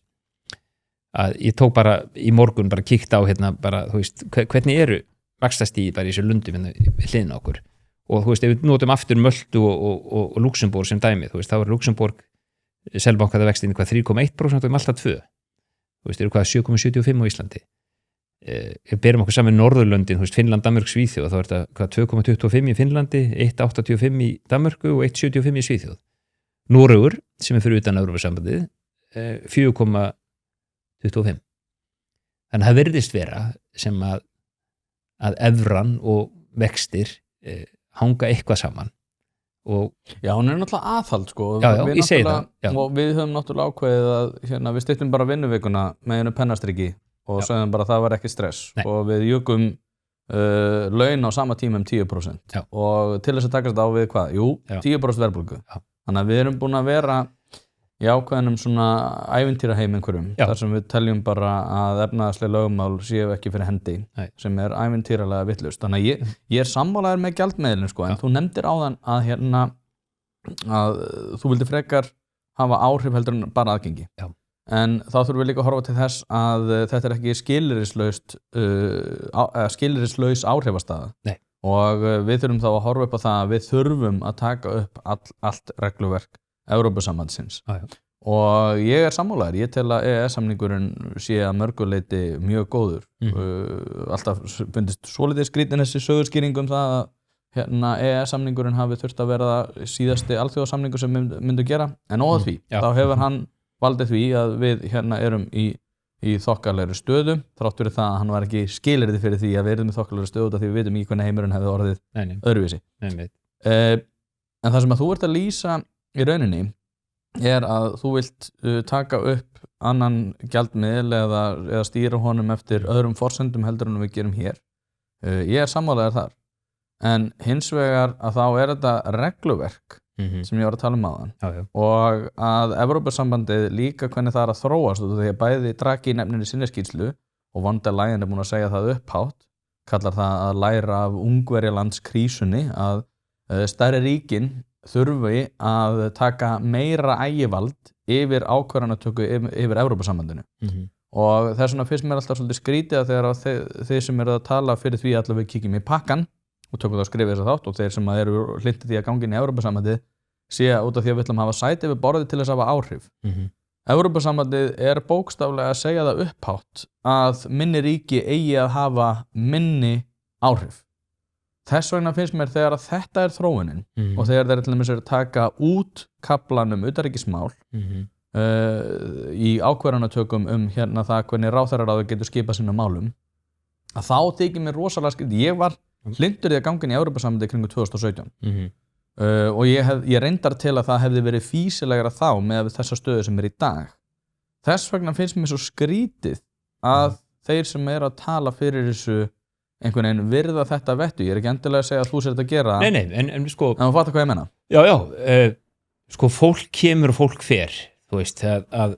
Að ég tók bara í morgun, bara kíkt á bara, þú veist, hvernig eru vaxtastigið bara í þessu lundum hliðin á okkur. Og þú veist, ef við notum aftur Möltu og Luxemborg sem dæmi, þú veist, þá Luxemborg selbankaða vextin 3,1% og Malta 2%. Þú veist, eru 7,75 á Íslandi. Ef berum okkur saman Norðurlöndin, þú veist, Finnland, Danmörk, Svíþjóð, þá þetta 2,25 í Finnlandi, 1,85 í Danmörku og 1,75 í Svíþjóð. Noregur, sem fyrir utan Evrópusambandið, 4,25. Þannig það virðist vera sem að evran og vextir hanga eitthvað saman. Já, hún náttúrulega aðhald, sko. Já, ég segi það. Já. Og við höfum náttúrulega ákveðið að við styttum bara vinnuvikuna með einu pennastriki og sögðum bara að það var ekki stress. Nei. Og við jukum laun á sama tíma 10%. Já. Og til þess að taka þetta á við hvað? Jú, 10% verðbólgu. Þannig að við erum búin að vera í ákveðnum svona ævintýraheim einhverjum, þar sem við teljum bara að efnahagsleg lögmál séu ekki fyrir hendi, sem er ævintýralega vitlaust. Þannig að ég er sammálaður með gjaldmiðilinn, sko, en þú nefndir áðan að þú vildi frekar hafa áhrif heldur en bara aðgengi. Já. En þá þurfum við líka að horfa til þess að þetta er ekki skilyrðislaus áhrifastaða. Nei. Og við þurfum þá að horfa upp á það að við þurfum að taka upp allt regluverk Evrópusambandsins. Og ég er sammálaður, ég tel að EES-samningurinn sé að mörguleiti mjög góður. Alltaf fundist svolítið skrítin þessi sögurskýringum það að EES-samningurinn hafi þurft að vera síðasti alþjóðasamningur sem myndu gera, en óða því, þá hefur hann valdið því að við erum í þokkalegri stöðu, þrátt fyrir það að hann var ekki skilyrði fyrir því að við erum í þokkalegri stöðu því við vitum ekki hvernig heimurinn hefði orðið öðruvísi. En það sem að þú ert að lýsa í rauninni er að þú vilt taka upp annan gjaldmiðil eða stýra honum eftir öðrum forsendum heldur en við gerum hér. Ég er sammálaður þar. En hins vegar að þá er þetta regluverk sem ég var að tala áðan. Og að Evrópusambandið líka hvernig það er að þróast og því að bæði Draghi nefnir í sinni skýrslu og von der Leyen er búin að segja það upphátt, kallar það að læra af Ungverjalandskrísunni að stærri ríkin þurfi að taka meira ægivald yfir ákvarðanatöku yfir Evrópusambandinu og þess vegna finnst mér alltaf svolítið skrítið að þegar þeir sem eru að tala fyrir því allavega við kíkjum í pakkan og tökum það að skrifa þess að þátt og þeir sem eru hlintið því að gangi inn í Evrópusambandið sé út af því að við ætlum að hafa sæti við borðið til þess að hafa áhrif. Evrópusambandið er bókstaflega að segja það upphátt að minni ríki eigi að hafa minni áhrif. Þess vegna finnst mér þegar að þetta er þróunin og þegar þeir til dæmis eru að taka út kaflann utanríkismál í ákvarðanatökum hérna það hvernig ráðherraráðið getur skipað sinna málum að þá þykir mér rosalega skrítið. Ég var hlynntur í að ganga inn í Evrópusambandið kringu 2017 og ég reyndar til að það hefði verið fýsilegra þá með þessa stöðu sem er í dag. Þess vegna finnst mér svo skrítið að þeir sem eru að tala fyrir þessu einhvern veginn virða þetta vettu. Ég er ekki endilega að segja að þú sér þetta að gera Nei, en sko en þú fattar hvað ég menna. Já, sko fólk kemur og fólk fer, þú veist að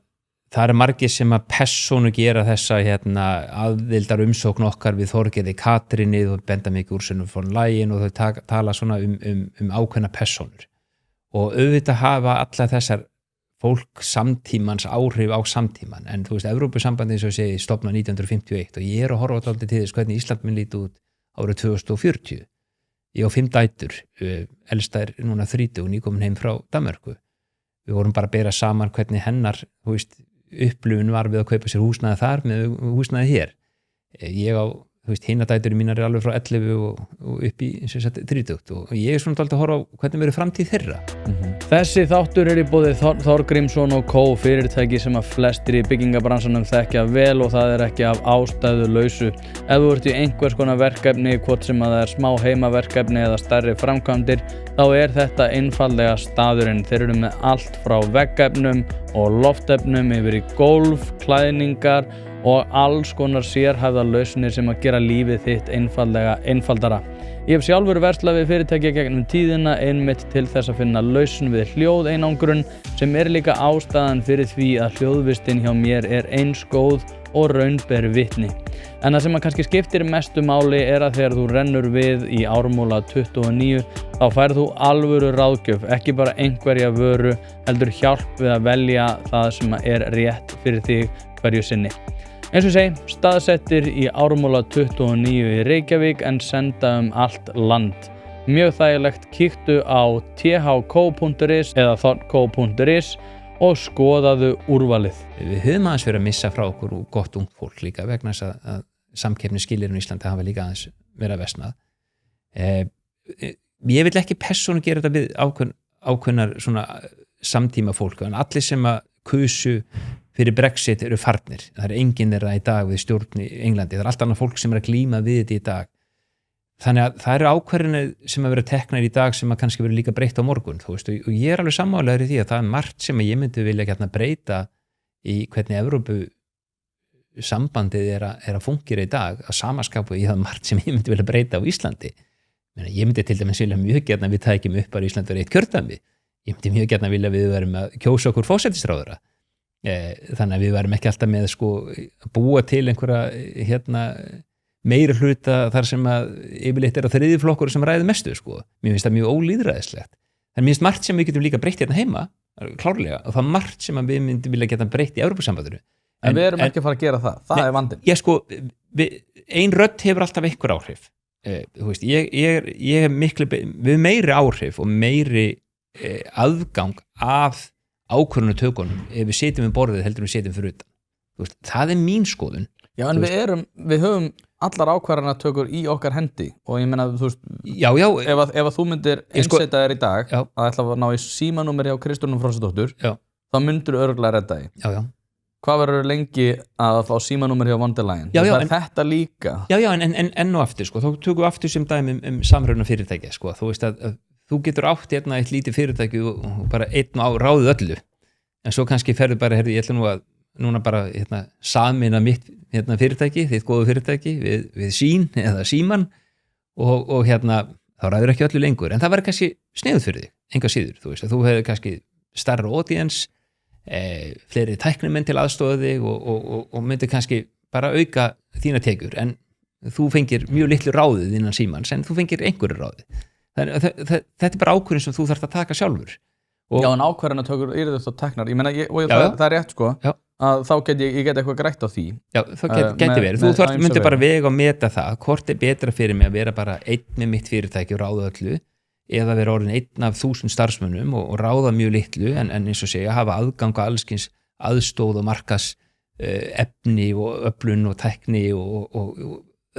það margir sem að persónu gera þessa aðvildar umsókn okkar við Þorgerði Katríni og benda mikið úr Ursulu von Leyen og þau tala svona um ákveðna persónur og auðvitað hafa allar þessar fólk samtímans áhrif á samtíman en þú veist, Evrópusambandið eins og segi stofnað 1951 og ég að horfa alltaf til þess hvernig Ísland mun líti út árið 2040. Ég á 5 dætur, elsta er núna 30 og nýkomin heim frá Danmörku. Við vorum bara að bera saman hvernig hennar, þú veist, upplifun var við að kaupa sér húsnæði þar með húsnæði hér. Ég á, þú veist, hina dætur mínar alveg frá 11 og upp í 30 og ég svona alltaf að horfa á hvernig verður framtíð þeirra. Þessi þáttur er í boði Þorgrímsson & Co. fyrirtæki sem að flestir í byggingabransanum þekkja vel og það er ekki af ástæðu lausu. Ef þú ert í einhvers konar verkefni, hvort sem að það er smá heimaverkefni eða stærri framkvæmdir, þá er þetta einfaldlega staðurinn. Þeir eru með allt frá veggefnum og loftefnum yfir í gólf, klæðningar og alls konar sérhæfða lausnir sem að gera lífið þitt einfaldara. Ég hef sjálfur verslað við fyrirtæki gegnum tíðina einmitt til þess að finna lausn við hljóðeinangrun sem er líka ástæðan fyrir því að hljóðvistin hjá mér er eins góð og raun ber vitni. En það sem að kannski skiptir mestu máli er að þegar þú rennur við í Ármúla 29 þá færð þú alvöru ráðgjöf, ekki bara einhverja vöru, heldur hjálp við að velja það sem er rétt fyrir þig hverju sinni. Eins og segi, staðsettir í Ármúla 29 í Reykjavík en senda allt land. Mjög þægilegt, kíktu á thco.is eða thorco.is og skoðaðu úrvalið. Við höfum aðeins verið að missa frá okkur og gott ungt fólk líka vegna þess að samkeppnisskilyrðin í Íslandi hafa líka aðeins verið að versnað. Ég vil ekki persónu gera þetta við ákveðnar svona samtíma fólk en allir sem að kusu fyrir Brexit eru farnir. Það enginn þeirra í dag við stjórn í Englandi. Það allt annað fólk sem að glíma við þetta í dag. Þannig að það eru ákvarðanir sem að vera teknar í dag sem að kannski vera líka breytt á morgun. Þú veist, og ég alveg sammálaður í því að það margt sem ég myndi vilja gætna breyta í hvernig Evrópu sambandið er að fungera í dag að samaskapu í það margt sem ég myndi vilja breyta á Íslandi. Ég myndi til dæmis vilja mjög gætna við tækjum upp á Íslandi og eitt kjördæmi. Ég myndi mjög gætna vilja við verum að kjósa okkur forsætisráðherra. Þannig að við værum ekki alltaf með búa til einhverja meiri hluta þar sem að yfirleitt er á þriðji flokkur sem ræður mestu Mér finnst það mjög ólýðræðislegt. En mér finnst margt sem við getum líka breytt hérna heima, klárlega, og það margt sem við myndum vilja geta breytt í Evrópusambandinu. En við erum ekki að fara að gera það. Það er vandinn. Ein rödd hefur alltaf einhver áhrif. Þú veist, ég hef við meiri áhrif og meiri aðgang af ákvörðunatökunum ef við setjum við borðið heldur við setjum fyrir utan. Þú veist, það er mín skoðun. Já, en við höfum allar ákvarðanatökur í okkar hendi og ég meina, þú veist, já, ef að þú myndir einseta þér í dag já. að ætla að ná í símanúmer hjá Kristrúnu Frostadóttur, þá myndir örugglega redda því. Já. Hvað verður lengi að fá símanúmer hjá von der Leyen? Já, þetta líka. Já, en enn og aftur, þá tökum við aftur sem dæmi samruna fyrirtæki, þú veist að þú getur átt eitt lítið fyrirtæki og bara einn á ráðið öllu en svo kannski ferðu bara, ég ætla núna bara sameina mitt fyrirtæki, þitt góðu fyrirtæki við sín eða síman og þá ræður ekki öllu lengur en það var kannski sniðugt fyrir þig, enga síður þú veist að þú hefur kannski starra audience, fleiri tæknimenn til aðstoða þig og myndir kannski bara auka þína tekjur en þú fengir mjög litlu ráðið innan símans en þú fengir einhverju ráðið þetta bara ákvörðin sem þú þarft að taka sjálfur. Já, en ákvarðanatökur eru þetta teknar, ég meina, það er rétt sko, að þá get ég get eitthvað grætt á því. Já, það geti verið, þú myndir bara vega og meta það, hvort betra fyrir mig að vera bara einn með mitt fyrirtæki og ráða öllu, eða vera orðin einn af 1000 starfsmönnum og ráða mjög litlu, en eins og segja, hafa aðgang á allskins aðstóð og markas efni og öflun og tækni og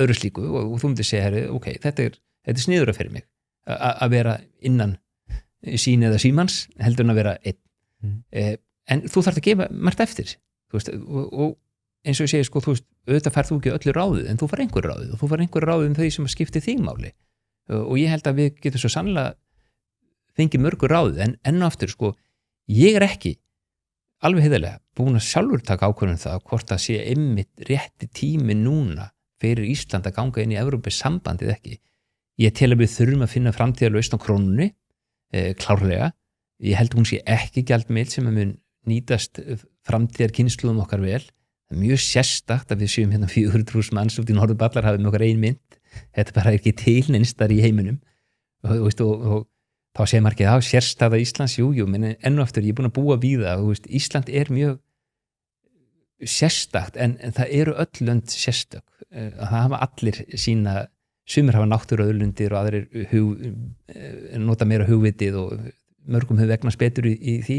öðru slíku og þú myndir segja, ok, þetta er sniðura fyrir mig að vera innan sín eða símans heldur en að vera einn. En þú þarft að gefa margt eftir, þú veist, og eins og ég segi, sko, þú veist, auðvitað færð þú ekki öllu ráðið, en þú fær einhver ráðið og þú fær einhver ráðið þau sem skiptir þig máli. Og ég held að við getum svo sannlega fengið mörgur ráðið, en enn og aftur, sko, ég er ekki alveg heiðarlega búin að sjálfur taka ákvörðun það hvort það sé einmitt rétti tími núna fyrir Ísland að ganga inn í Evrópusambandið ekki. Ég tel að við þurfum að finna framtíðarlausn á krónunni, klárlega. Ég held að hún sé ekki gjaldmiðill sem mun nýtast framtíðar kynslóðum okkar vel. Það er mjög sérstakt að við séum hérna 400.000 manns út í Norður-Ballar hafið með okkar ein mynd. Þetta bara ekki til neinstar í heiminum. Og þá segir maður ekki, sérstæða Íslands, jú, menn enn og aftur, ég er búin að búa víða. Ísland er mjög sérstakt, en það eru öll lönd sérstök. Það hafa allir sína, sumir hafa náttúruauðlundir og aðrir nota meira hugvitið og mörgum hefur vegnast betur í því.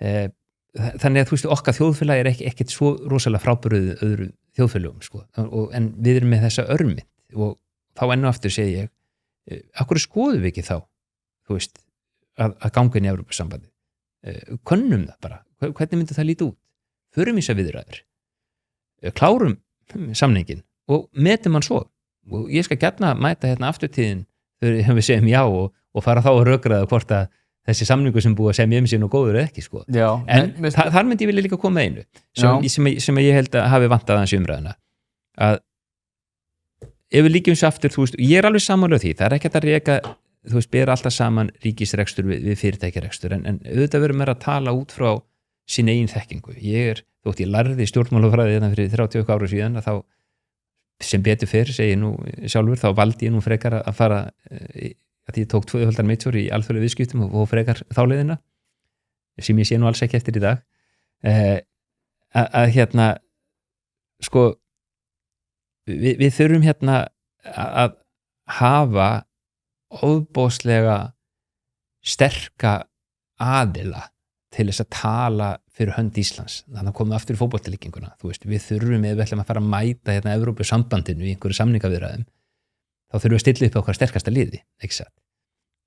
Þannig að þú veist, okkar þjóðfélag er ekkert svo rosalega frábrugðið öðru þjóðfélagum, sko. En við erum með þessa örmynd og þá enn og aftur segi ég, af hverju skoðum við ekki þá, þú veist, að ganga inn í Evrópusambandið? Könnum það bara, hvernig myndi það líta út? Förum í þessar viðræður, klárum samningin og metum hann svo. Og ég skal gjarna mæta hérna afturtíðin þegar við segjum já og fara þá að rökraða hvort að þessi samningu sem búið að semja sér nú góður eða ekki, sko. Já, en þar myndi ég vilja líka koma einu sem ég held að hafi vantað aðeins í umræðuna, að ef við líkjum svo aftur, þú veist, ég er alveg sammála því, það er ekki að reka, þú veist, bera alltaf saman ríkisrekstur við fyrirtækjarekstur, en auðvitað verður mér að tala út frá sín eigin þekkingu. Þótt ég lærði stjórnmálafræði hérna fyrir 30 ára síðan, að þá sem betur fyrr, segi nú sjálfur, þá valdi ég nú frekar að fara, að ég tók 2 meitjór í alþjóðlegum viðskiptum og frekar þáleiðina, sem ég sé nú alls ekki eftir í dag, að hérna, sko, við þurfum hérna að hafa ofboðslega sterka aðila til þess að tala fyrir hönd Íslands. Þannig að komum aftur í fótboltaleikinguna. Þú veist, við þurfum, ef við ætlum að fara að mæta hérna Evrópusambandinu í einhverju samningaviðræðum, þá þurfum við að stilla upp okkar sterkasta liði, ekki satt.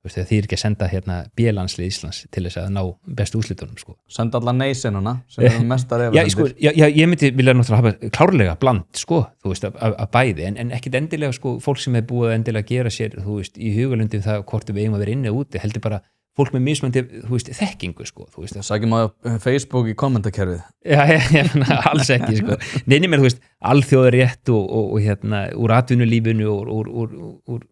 Þú veist, því ekki að senda hérna B-landslið Íslands til þess að ná bestu úrslitunum, sko. Senda alla neysinuna sem eru mestar efasemdir. Já, ég myndi vilja náttúrulega hafa klárlega bland, sko, þú veist, að bæði, en ekkit endilega, sko, fólk sem er búið að endilega gera sér, þú veist, í hugalundum það hvort við eigum að vera inni og úti, heldur bara fólk með mismandi, þú veist, þekkingu, sko, þú veist. Sækjum á Facebook í kommentakerfið. Já, alls ekki, sko. Neini mér, þú veist, alþjóðarétt og hérna, úr atvinnulífinu, úr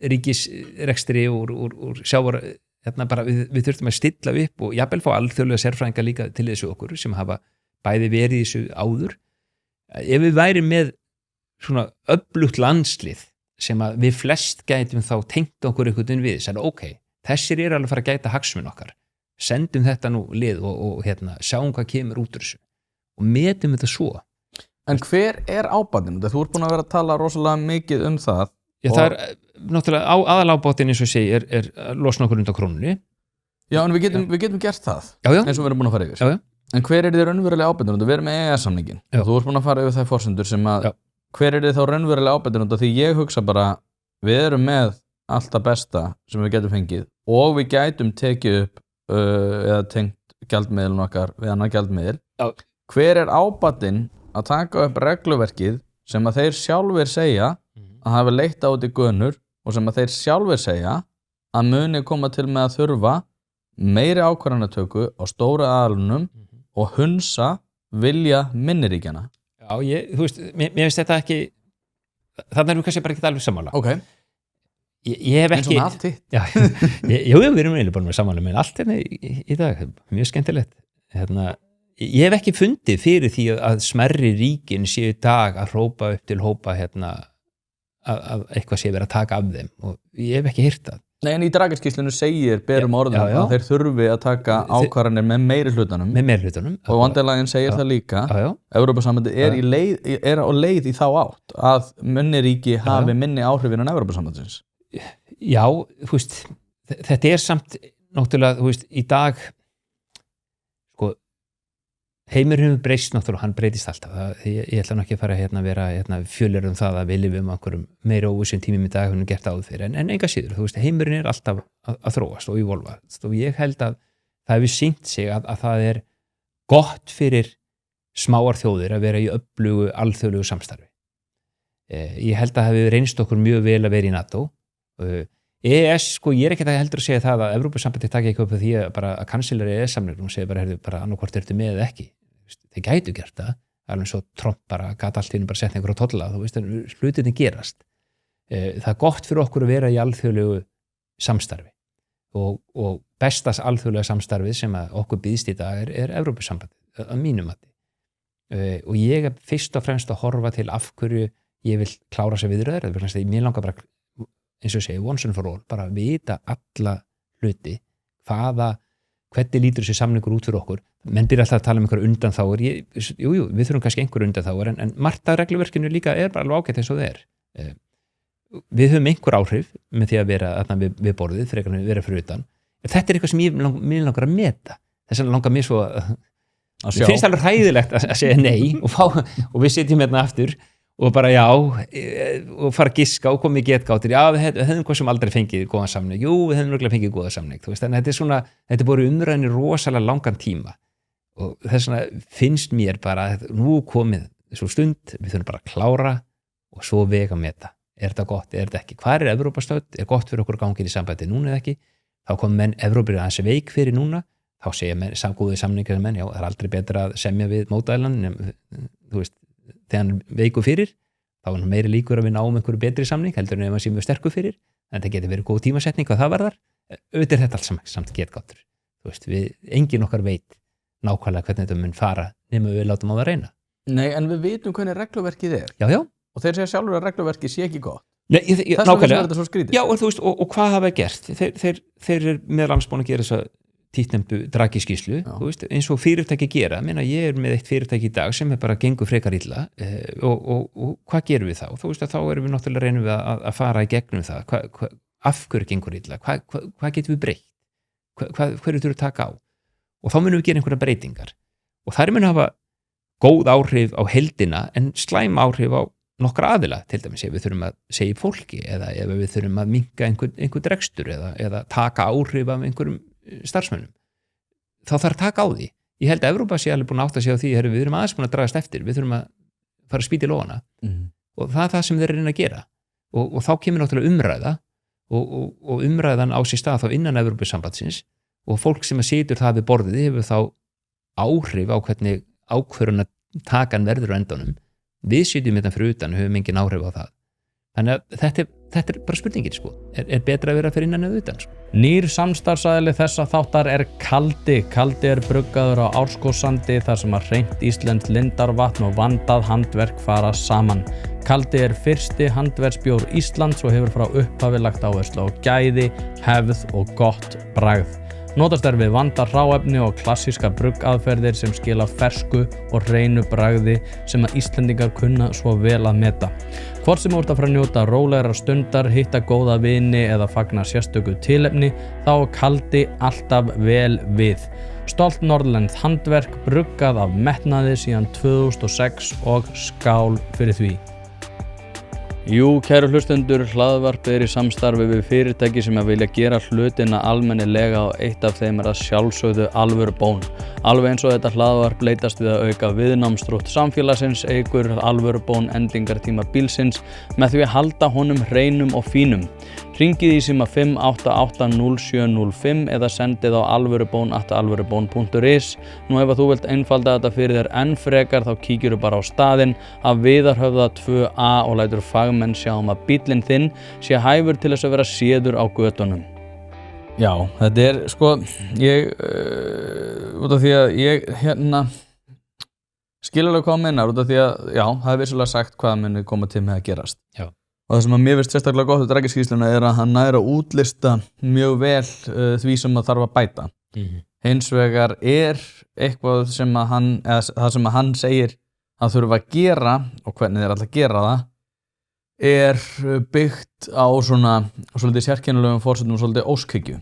ríkisrekstri, úr sjávar, hérna bara, við þurftum að stilla upp og jafnvel fá alþjóðlega sérfræðinga líka til þessu okkur, sem hafa bæði verið í þessu áður. Ef við væri með svona öflugt landslið, sem að við flest gætum þá tengt okkur einhvern veginn við, sagði, ok, þessir er alveg að fara að gæta hagsmun okkar, sendum þetta nú lið og hérna, sjáum hvað kemur út úr þessu og metum þetta svo. En hver er ábatinn? Þú ert búin að vera að tala rosalega mikið um það. Já, það er náttúrulega aðalábatinn, eins og segi, er að losna okkur undan krónunni. Já, en við getum gert það, já. Eins og við erum búin að fara yfir. Já. En hver er þið raunverulega ábatinn? Við erum með EES-samningin. Þú ert búin að fara yfir það forsendur sem að, hver er þið þá raunverulega ábatinn? Því ég hugsa bara, við erum með allt það besta sem við getum fengið og við gætum tekið upp eða tengt gjaldmiðlun okkar við annar gjaldmiðil. Hver er ábatinn að taka upp regluverkið sem að þeir sjálfir segja að hafa leitt á út í gönur og sem að þeir sjálfir segja að muni koma til með að þurfa meiri ákvarðanatöku á stóru aðalunum og hunsa vilja minniríkjana? Já, þú veist, mér finnst þetta ekki, þannig erum við kannski bara ekki alveg sammála. Ok. Ég hef ekki... Eins og með allt hitt. Já, við erum eiginlega bara með sammála með allt hérna í dag, mjög skemmtilegt. Hérna, ég hef ekki fundið fyrir því að smerri ríkin séu í dag að hrópa upp til hópa hérna að eitthvað sé verið að taka af þeim og ég hef ekki heyrt það. Nei, en í Draghi-skýrslunni segir berum orðum að þeir þurfi að taka ákvarðanir með meiri hlutanum og Vanderlagin segir það líka. Evrópusambandið er á leið í þá átt að minniríki hafi minni áhrifin en Evrópusambandsins. Já, þú veist, þetta samt náttúrulega, þú veist, í dag sko, heimurinn hefur breyst náttúrulega, hann breytist alltaf. Ég ætla nú ekki að fara að vera fjölur það að við lifum einhverjum meira óvissum tímum í dag en við gert áður fyrir, en enga síður, þú veist, heimurinn alltaf að þróast og evolvast og ég held að það hefur sýnt sig að það gott fyrir smáar þjóðir að vera í öflugu alþjóðlegu samstarfi. Ég held að það hefur reynst okkur mjög vel að vera í NATO. EES, sko, ég ekki heldur að segja það að Evrópusambandið taki ekki upp því að bara að kansilar EES-samningnum segja bara annarkvort ertu með eða ekki. Þeir gætu gert það, alveg svo Trump bara gat allt inn bara setja einhverja tolla, þú veist, hlutinni gerast. Það gott fyrir okkur að vera í alþjóðlegu samstarfi og bestas alþjóðlega samstarfið sem að okkur býðst í dag Evrópusambandið, að mínum mati. Og ég fyrst og fremst að horfa til af hverju ég vil klára sig viðröður, mér langar bara eins og segja, once and for all, bara vita alla hluti, hvernig lítur þessi samningur út fyrir okkur. Menn byrja alltaf að tala einhverja undanþágur, við þurfum kannski einhverja undanþágur, en margt af regluverkinu líka bara alveg ágætt eins og það Við höfum einhver áhrif með því að vera við borðið, frekar en vera fyrir utan. Þetta eitthvað sem mér langar að meta. Þess vegna langar mér svo að finnst alveg hræðilegt að segja nei og við sitjum hérna aftur og bara já, og fara að giska og koma í getgáttir, já, við hefðum hvað sem aldrei fengið góðan samning, jú, við hefðum örgulega fengið góðan samning, þú veist, en þetta búið umræðinni rosalega langan tíma og þess vegna finnst mér bara að nú komið svo stund, við þurfum bara að klára og svo vega með þetta, þetta gott, þetta ekki, hvað Evrópastöð, gott fyrir okkur gangið í sambandi núna eða ekki, þá kom menn Evrópir aðeins veik fyrir núna, þá segja menn, samgóðið samningar menn, já, það aldrei betra að semja við mótælan, þú veist, þegar hann veiku fyrir, þá er hann meiri líkur að við náum einhverju betri samning, heldur en ef hann sé mjög sterkur fyrir, en það getur verið góð tímasetning hvað það varðar, auðvitað þetta allt samt getgáttur, þú veist, enginn okkar veit nákvæmlega hvernig þetta mun fara nema við látum á það reyna. Nei, en við vitum hvernig regluverkið Já. Og þeir segja sjálfur að regluverkið sé ekki gott. Nei, nákvæmlega. Þetta svo skrítið. Já, og þú veist, og hvað hafa gert? Þeir meðal annars búin að gera þessa títtnefndu Draghi-skýrslu, þú veist, eins og fyrirtæki gera, ég með eitt fyrirtæki í dag sem bara gengur frekar illa og hvað gerum við þá? Þú veist að þá erum við náttúrulega reynum við að fara í gegnum það, af hverju gengur illa, hvað getum við breytt? Hverju þurfum við að taka á? Og þá munum við gera einhverja breytingar og þær mun hafa góð áhrif á heildina en slæm áhrif á nokkra aðila, til dæmis ef við þurfum að segja fólki eða ef við þurfum að minnka einhvern rekstur eða taka áhrif af einhverjum starfsmönnum, þá þarf að taka á því. Ég held að Evrópa sé alveg búin að átta sig á því, við erum aðeins búin að dragast eftir, við þurfum að fara að spýta í lófana og það það sem þeir reyna að gera og þá kemur náttúrulega umræða og umræðan á sér stað þá innan Evrópusambandsins og fólk sem að situr það við borðið hefur þá áhrif á hvernig ákvörðun að takan verður á endanum. Við sitjum þetta fyrir utan og höfum engin áhrif á það. Þannig að þetta bara spurningin, sko. Er betra að vera fyrir innan eða utan, sko. Nýr samstarfsaðili þessa þáttar Kaldi. Kaldi bruggaður á Árskógssandi þar sem að hreint íslenskt lindarvatn og vandað handverk fara saman. Kaldi fyrsti handverksbjór Íslands og hefur frá upphafi lagt áherslu á gæði, hefð og gott bragð. Notast við vandað hráefni og klassíska bruggaðferðir sem skila fersku og hreinu bragði sem að Íslendingar kunna svo vel að meta. Hvort sem úr að fara að njóta rólegra stundar, hitta góða vini eða fagna sérstöku tilefni, þá Kaldi alltaf vel við. Stolt norðlenskt handverk, bruggað af metnaði síðan 2006 og skál fyrir því. Jú, kæru hlustendur, hlaðvarpið í samstarfi við fyrirtæki sem að vilja gera hlutina almennilega og eitt af þeim að sjálfsögðu Alvörubón. Alveg eins og þetta hlaðvarp leitast við að auka viðnámsþrótt samfélagsins, eykur Alvörubón endingartíma bílsins með því að halda honum hreinum og fínum. Hringið í síma 5880705 eða sendið á alvörubón@alvörubón.is. Nú ef þú vilt einfalda þetta fyrir þér enn frekar þá kíkjuru bara á staðinn af Viðarhöfða 2A og lætur fagmenn sjá að bíllinn þinn sé hæfur til þess að vera séður á götunum. Já, þetta sko, út af því að ég skil alveg hvað minnar, út af því að, já, það vissulega sagt hvað muni koma til með að gerast. Já. og það sem að mér finnst sérstaklega gott við Draghi-skýrsluna að hann nær að útlista mjög vel því sem það þarf að bæta. Hins vegar eitthvað sem að það sem að hann segir að þurfa að gera og hvernig þeir alltaf að gera það byggt á svona svolítið sérkennilegum forsendum og svolítið óskhyggju.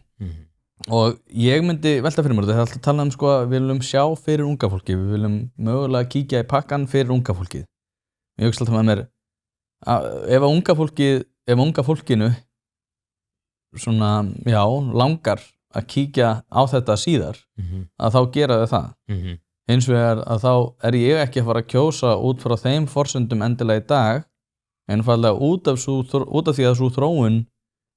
Og ég myndi velta fyrir mér, þetta er alltaf að tala sko að við viljum sjá fyrir unga fólki, við viljum mögulega kíkja í pakkan fyrir unga fólkið. Ég hugsa alltaf með mér ef unga fólkinu svona, já, langar að kíkja á þetta síðar að þá gera þau það. Hins vegar að þá ég ekki að fara að kjósa út frá þeim forsendum endilega í dag, einfallega út af því að svo þróun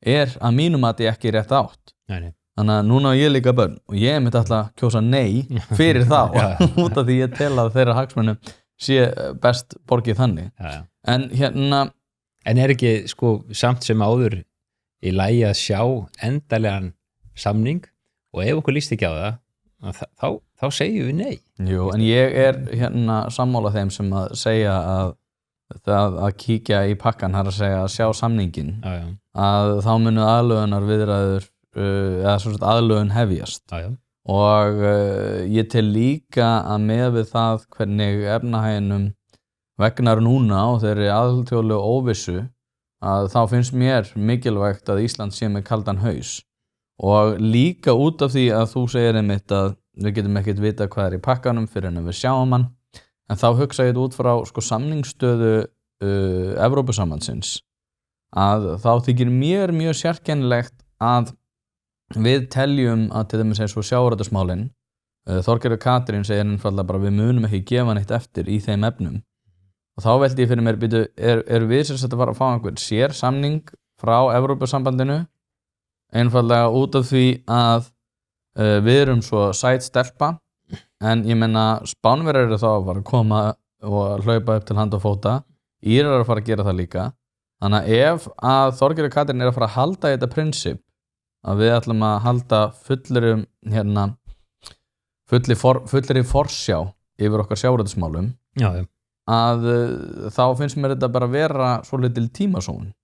að mínum að ég ekki rétt átt. Nei. Þannig að núna ég líka börn og ég myndi alltaf að kjósa nei fyrir þá út af því ég tel að þeirra hagsmunum sé best borgið þannig. En ekki sko samt sem áður í lagi að sjá endanlegan samning og ef okkur líst ekki á það þá segjum við nei. Jú, en ég sammála þeim sem að segja að kíkja í pakkan að segja að sjá samningin að þá munu aðlögunar viðræður eða svona aðlögun hefjast. Og ég tel líka að með við það hvernig efnahæginum vegnar núna og þeirri alþjóðlegu óvissu að þá finnst mér mikilvægt að Ísland sé með kaldan haus og líka út af því að þú segir einmitt að við getum ekkert vita hvað í pakkanum fyrir en við sjáum hann en þá hugsa ég þetta út frá sko samningsstöðu Evrópusambandsins að þá þykir mér mjög sérkennilegt að við teljum að til dæmis eins og sjávarútvegsmálin Þorgerður Katrín segir einfaldlega bara við munum ekki gefa neitt eftir í þeim efnum og þá veldi ég fyrir mér við sem þetta var að fá einhvern sér samning frá Evrópusambandinu einfaldlega út af því að við erum svo sæt stelpa en ég menna Spánverjar þá að fara að koma og hlaupa upp til hand og fóta Írar að fara að gera það líka þannig að ef að Þorgerður Katrín að fara að halda þetta prinsip að við ætlum að halda fullri forsjá yfir okkar sjávarútvegsmálum að þá finnst mér þetta bara vera svo lítil tímasón.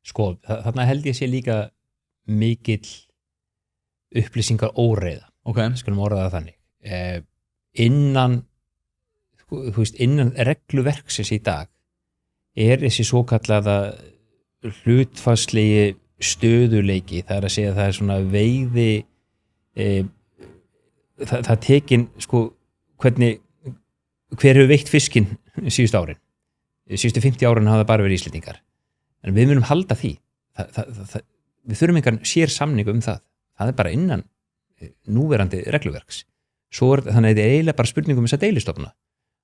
Sko, þarna held ég sé líka mikill upplýsingar óreiða. Skulum orða það þannig. Innan regluverksins í dag þessi svokallaða hlutfallslegi stöðuleiki, það að segja það svona veiði það tekin sko hver hefur veitt fiskinn síðustu árin síðustu 50 árin hafa það bara verið Íslendingar en við munum halda því við þurfum einhvern sér samning það er bara innan núverandi regluverks þannig að þetta er eiginlega bara spurningum þess að deilistofna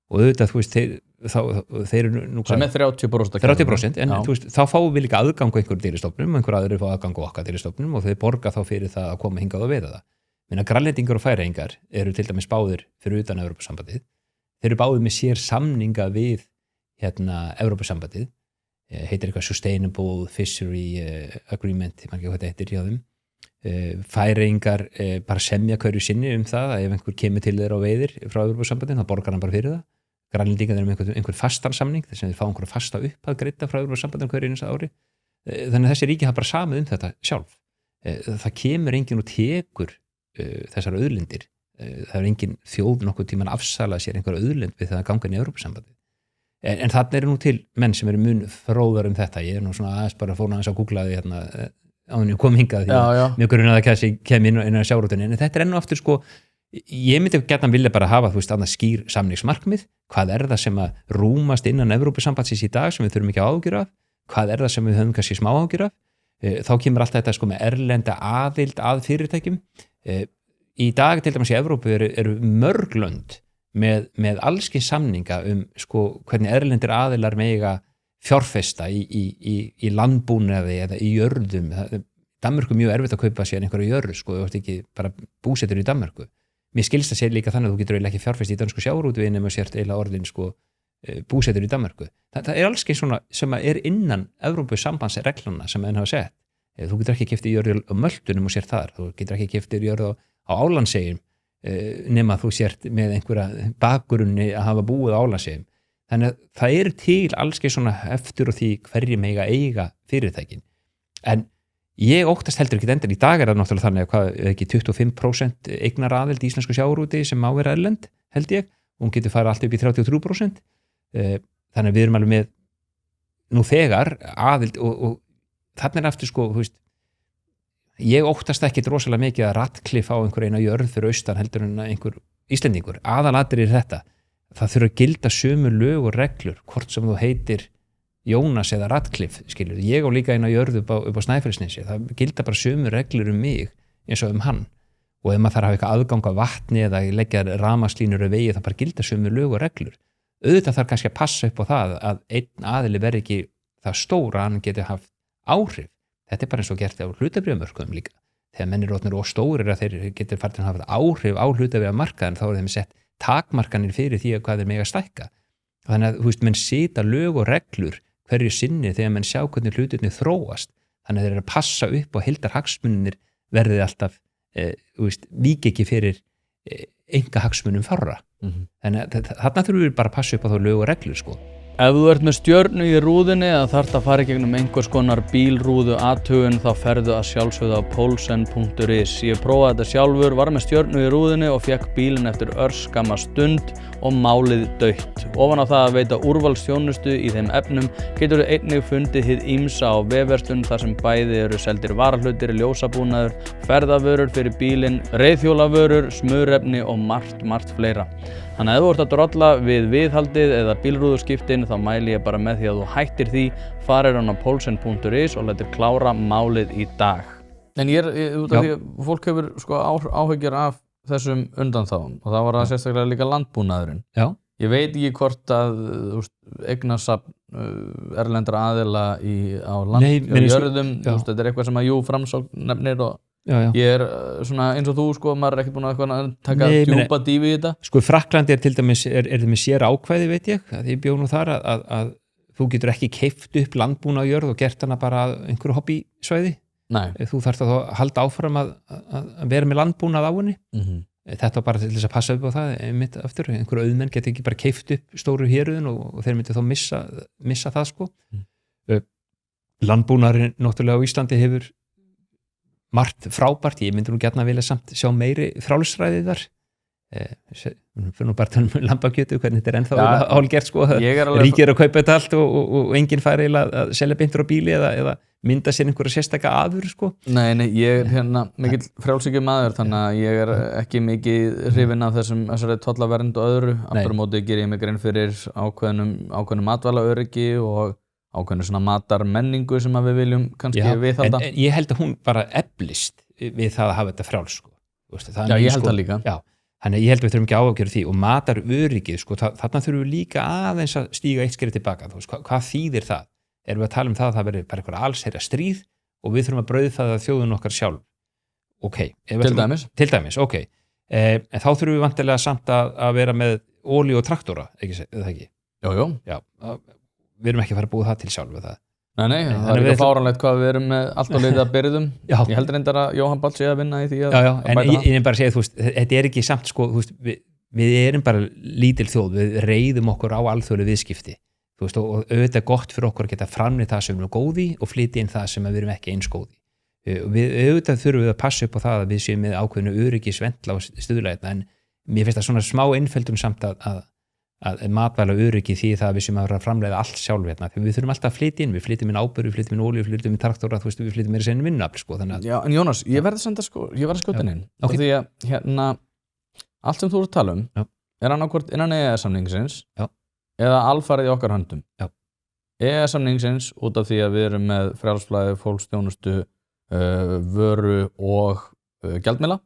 og auðvitað, þú veist, þeir eru nú sem er 30%, en þú veist, þá fáum við líka aðgang á einhverjum deilistofnum og einhver aðrir fá aðgang á okkar deilistofnum og þeir borga þá fyrir það að koma hingað og veiða það. Minna Grænlendingar og Færeyingar eru til dæmis báðir fyrir utan Evrópusambandið. Þeir eru báðir með sér samninga við Evrópusambandið, heitir eitthvað Sustainable Fishery Agreement, ég man ekki hvað þetta heitir hjá þeim. Færeyingar bara semja hverju sinni það að ef einhver kemur til þeirra og veiðir frá Evrópusambandinu, þá borgar hann bara fyrir það. Grænlendingar eru með einhver fastan samning þess að þeir fá einhverja fasta upphæð greidda frá Evrópusambandinu hverju einasta ári. Þannig að þessi ríki hafa bara samið þetta sjálf. Það kemur enginn og tekur þessar auðlindir. Það er enginn þjóð nokkuð tímann afsalað sér einhverja auðlind við það að ganga inn í Evrópusambandið. En þarna eru nú til menn sem eru mun fróðar þetta. Ég er nú svona aðeins bara fór aðeins að googla því áður kom hingað því að mjög grunn að það kem inn á sjávarútveginn en þetta er enn og aftur sko ég myndi gjarnan vilja bara hafa þú veist annað skýr samningsmarkmið hvað er það sem að rúmast innan Evrópusambandsins í dag sem við þurfum ekki að ágjöra hvað er það sem við höfum kannski smá ágjöra þá kemur alltaf þetta sko með erlenda aðild að fyrirtækjum í dag til dæmis í Evrópu eru mörg lönd með allskins samninga sko hvernig erlendir aðilar mega fjárfesta í landbúnaði eða í jörðum. Danmörku mjög erfitt að kaupa sér einhverju jörð, sko, þú ert ekki bara búsettur í Danmörku. Mér skilst að segja líka þannig að þú getur eiginlega ekki fjárfest í dansku sjávarútvegi nema sért eiginlega orðin sko, búsettur í Danmörku. Það er alls ekki svona sem er innan Evrópusambandsregluna sem enn hafa sett. Þú getur ekki keypt jörð á Möltunum og sért þar, þú getur ekki keypt jörð á Álandseyjum nema þú sért með einhverja bakgrunni að hafa búið á Álandseyjum. þannig að það til allskeið svona eftir og því hverju mega eiga fyrirtækin, en ég óttast heldur ekki endur, í dag það náttúrulega þannig að hvað, ekki 25% eignar aðild í íslensku sjávarútvegi sem má vera erlend, held ég, og hún getur farið allt upp í 33%, þannig að við erum alveg með nú þegar aðild og þannig aftur sko, þú veist, ég óttast ekki rosalega mikið að Ratcliffe á einhver eina jörð fyrir austan heldur en einhver Íslendingur, aðalatriði þetta, það þurfa að gilda sömu lög og reglur, hvort sem þú heitir Jónas eða Ratcliffe, skilur, ég á líka eina jörð upp á Snæfellsnesi, það gilda bara sömu reglur mig eins og hann, og ef maður þarf að hafa eitthvað aðgang af vatni eða leggja rafmagnslínur á vegi, það bara gilda sömu lög og reglur. Auðvitað þarf kannski að passa upp á það að einn aðili verði ekki það stóra, hann geti haft áhrif. Þetta bara eins og gert á hlutabréfamörkuðum líka. Þegar menn orðnir og stórir að þeir getur farið að hafa áhrif á hlutabréfamarkaðin, þá þeim sett takmarkanir fyrir því að hvað þeir mega stækka. Þannig að, þú veist, menn sita lög og reglur hverju sinni þegar menn sjá hvernig hlutirnir þróast. Þannig að þeir að passa upp og heildarhagsmunir verði alltaf, vík ekki fyrir einkahagsmunum fárra. Þannig að þarna þurfum við bara að passa upp á þá lög og reglur, sko. Ef þú ert með stjörnu í rúðinni eða þarft að fara gegnum einhvers konar bílrúðu athugun, þá ferðu að sjálfsögðu á Poulsen.is. Ég prófaði þetta sjálfur, var með stjörnu í rúðinni og fekk bílinn eftir örskamma stund og málið dautt. Ofan á það að veita úrvalsþjónustu í þeim efnum getur þú einnig fundið hið ýmsa á vefverslun þar sem bæði eru seldir varahlutir, ljósabúnaður, ferðavörur fyrir bílinn, reiðhjólavörur, smurefni og margt fleira. Þannig að ef þú ert að drolla við viðhaldið eða bílrúðuskiptin, þá mæli ég bara með því að þú hættir því, farir á Poulsen.is og lætur klára málið í dag. En ég út af því að fólk hefur sko áhyggjur af þessum undanþáum og það var það sérstaklega líka landbúnaðurinn. Já. Ég veit ekki hvort að eignasafn erlendra aðila á jörðum, þetta eitthvað sem að Framsókn nefnir og ég svona eins og þú sko, maður ekkert búin að taka djúpa dýfi í þetta. Sko Frakklandi til dæmis er með sér ákvæði, veit ég, að ég bjó nú þar að þú getur ekki keypt upp landbúna á jörð og gert hana bara einhverju hobbysvæði. Nei. Þú þarft að halda áfram að vera með landbúnað á henni. Þetta var bara til þess að passa upp á það einmitt aftur, einhverju auðmenn geti ekki bara keypt upp stóru héruðin og þeir myndi þá missa það sko. Landbúnaðurinn náttúrulega á Íslandi hefur margt frábært, ég myndi nú gjarna vilja samt sjá meiri frálsræði þar. Fyrir nú bara tala lambakjötu, hvernig þetta ennþá hálgert sko, ríkir að kaupa þetta allt og enginn fær eiginlega að selja beintur á bíli eða mynda sér einhverja sérstaka afur sko. Nei, ég mikill frjálshyggju maður, þannig að ég ekki mikið hrifinn af þessari tollavernd og öðru. Aftur á móti ger ég mig grein fyrir ákveðnum matvælaöryggi og ákveðnu svona matarmenningu sem við viljum kannski viðhalda. En ég held að hún bara eflist við það að hafa þetta frjáls sko. Ég held það líka. Já, þannig að ég held að við þurfum ekki áhugjur því og mataröryggið sko, þarna þurfum við líka aðeins að stíga eitt skref tilbaka. Hvað þýðir það? Erum við að tala um það að það verður bara eitthvað allsherja stríð og við þurfum að brauðfæða þjóðun okkar sjálf? Ok. Til dæmis, ok. En þá þurfum við vantilega samt að vera með olíu og traktora, ekki? Jú. Já, við erum ekki að fara að búa það til sjálf við það. Nei, það er ekki fáranlegt hvað við erum með allt á leið að byrðum. Ég heldur reyndar að Jóhann Páll sé að vinna í því að bæta það. En ég er bara að segja, þú veist, þetta er ekki samt sko, þú veist, við erum bara lítil þjóð, við reiðum okkur á alþjóðlegu viðskipti, þú veist, og auðvitað gott fyrir okkur að geta framleitt það sem við erum góð í og flytja inn það sem við erum ekki eins góð í. Auðvitað þurfum við að passa upp á það að við séum með ákveðnu öryggisventla og stuðlætna, en mér finnst það svona smá einföldum samt að matvæla öryggi því það að við séum að framleiða allt sjálf hérna, því við þurfum alltaf að flytja inn, við flytjum inn ábyrgð, við flytjum inn olíu, við flytjum inn traktora, þú veist, við flytjum meira inn vinnuafl sko, þannig að... Já, en Jónas, ég verði að skjóta inn því að allt sem þú ert að tala er annarkvort innan EES-samningsins eða alfarið í okkar höndum. EES-samningsins út af því að við erum með frjálsflæði, fólksþjónustu, vöru og gjaldmiðla.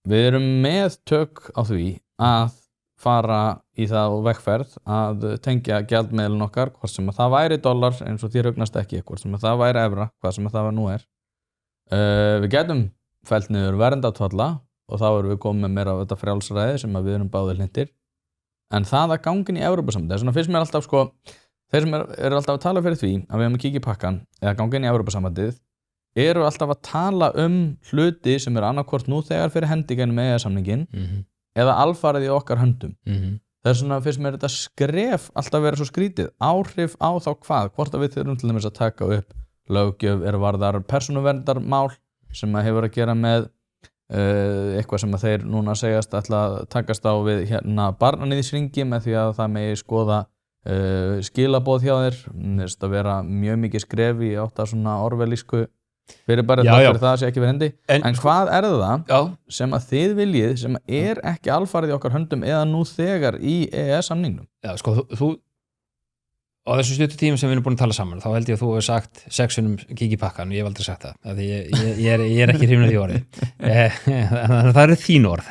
Við erum með tök á því að fara í það og vegferð að tengja gjaldmiðlinn okkar, hvort sem að það væri dollar eins og þér hugnast ekki, hvort sem að það væri evra, hvað sem að það nú er. Við getum fellt niður verndartolla og þá erum við komið með meira af þetta frjálsræði sem að við erum báðir hlindir. En það að gangin í Evrópusambandið, þess vegna finnst mér alltaf sko, þeir sem eru alltaf að tala fyrir því að við höfum að kíkja í pakkan eða gangin í Evrópusambandið, eru alltaf að tala hluti sem eru annarkvort nú þegar fyrir hendi gennum EES-samninginn eða alfarið í okkar höndum. Það svona fyrst mér þetta skref alltaf vera svo skrítið, áhrif á þá hvað, hvort að við þurfum til dæmis að taka upp löggjöf varðar persónuverndarmál sem að hefur að gera með eitthvað sem að þeir núna segjast ætla að takast á við hérna barnaníðsringi með því að það megi skoða skilaboð hjá þér, þess að vera mjög mikið skref í átt að svona orwellísku fyrir bara það sé ekki verið hendi en hvað það sem að þið viljið sem ekki alfarið í okkar höndum eða nú þegar í EES-samningnum? Já, sko, þú á þessu stuttu tíma sem við erum búin að tala saman þá held ég að þú hefur sagt 6 kík í pakkan og ég hef aldrei sagt það því ég er ekki hrifinn af því orði það eru þín orð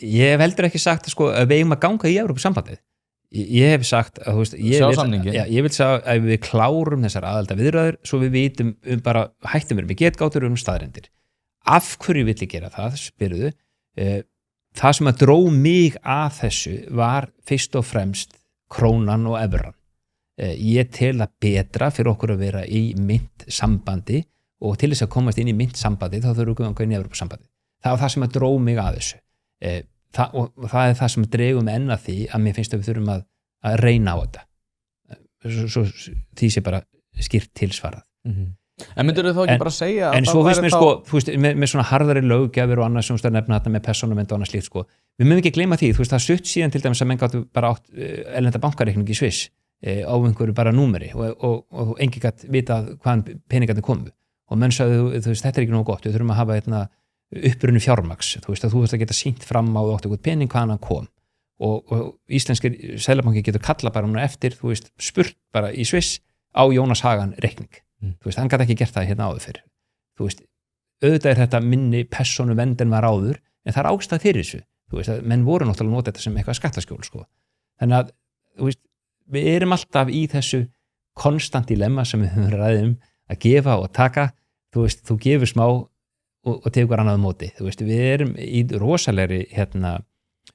ég hef heldur ekki sagt sko, að við eigum að ganga í Evrópusambandið ég hef sagt að ég vil segja að við klárum þessar aðalda viðræður svo við vitum bara hættum við með getgátur staðrendir af hverju vill ég gera það, spyruðu það sem að dró mig að þessu var fyrst og fremst krónan og evran ég tel að betra fyrir okkur að vera í myntsambandi og til þess að komast inn í myntsambandi þá þurfum við að ganga inn í Evrópusambandi það var það sem að dró mig að þessu og það er það sem dregum enn að því að mér finnst að við þurfum að reyna á þetta svo því sé bara skýrt tilsvarað En myndirðu þá ekki bara segja en svo finnst mér sko, þú veist, með svona harðari löggjafir og annað sem þú nefna þetta með persónuvernd og annað slíkt sko, við mögum ekki gleyma því þú veist, það stutt síðan til dæmis að menn gáttu bara átt erlenda bankareikning í Sviss á einhverju bara númeri og engi gætt vita hvaðan peningarnir komu og menn sagði, þú veist, þetta er ekki nógu gott við þurfum að hafa upprunni fjármagns, þú veist að þú veist að geta sýnt fram á þú átt eitthvað pening hvaðan hann kom og íslenskir seðlabanki getur kalla bara núna eftir, þú veist, spurt bara í Sviss á Jónas Hagan reikning þú veist, hann gæti ekki gert það hérna áður fyrir þú veist, auðvitað er þetta minni persónuvernd en var áður, en það er ástæð fyrir þessu, þú veist, að menn voru náttúrulega að nota þetta sem eitthvað skattaskjól, sko þannig að, þú veist, við erum alltaf í þessu konstant dilemma sem við höfum ræðið að gefa og taka, þú veist, þú gefur smá og tegur annað móti, þú veist, við erum í rosalegri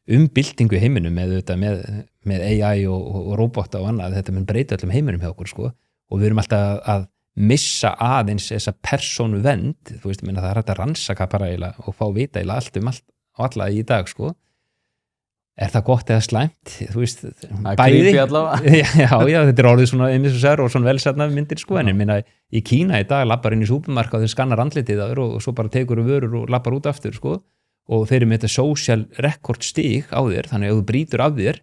umbyltingu í heiminum með AI og robota og annað, þetta mun breyta öllum heiminum hjá okkur, sko, og við erum alltaf að missa aðeins þessa persónuvernd, þú veist, það er hægt að rannsaka bara eiginlega og fá vita eiginlega allt allt og alla í dag, sko er það gott eða slæmt, þú veist bæði, já, þetta er orðið svona emissusar og svona velsarnar myndir, sko, en ég minna í Kína í dag lappar inn í súpermarkað og þeir skannar andlitið þar og svo bara tekur vörur og lappar út aftur, sko, og þeir eru með þetta social record stig á þér, þannig að ef þú brýtur af þér,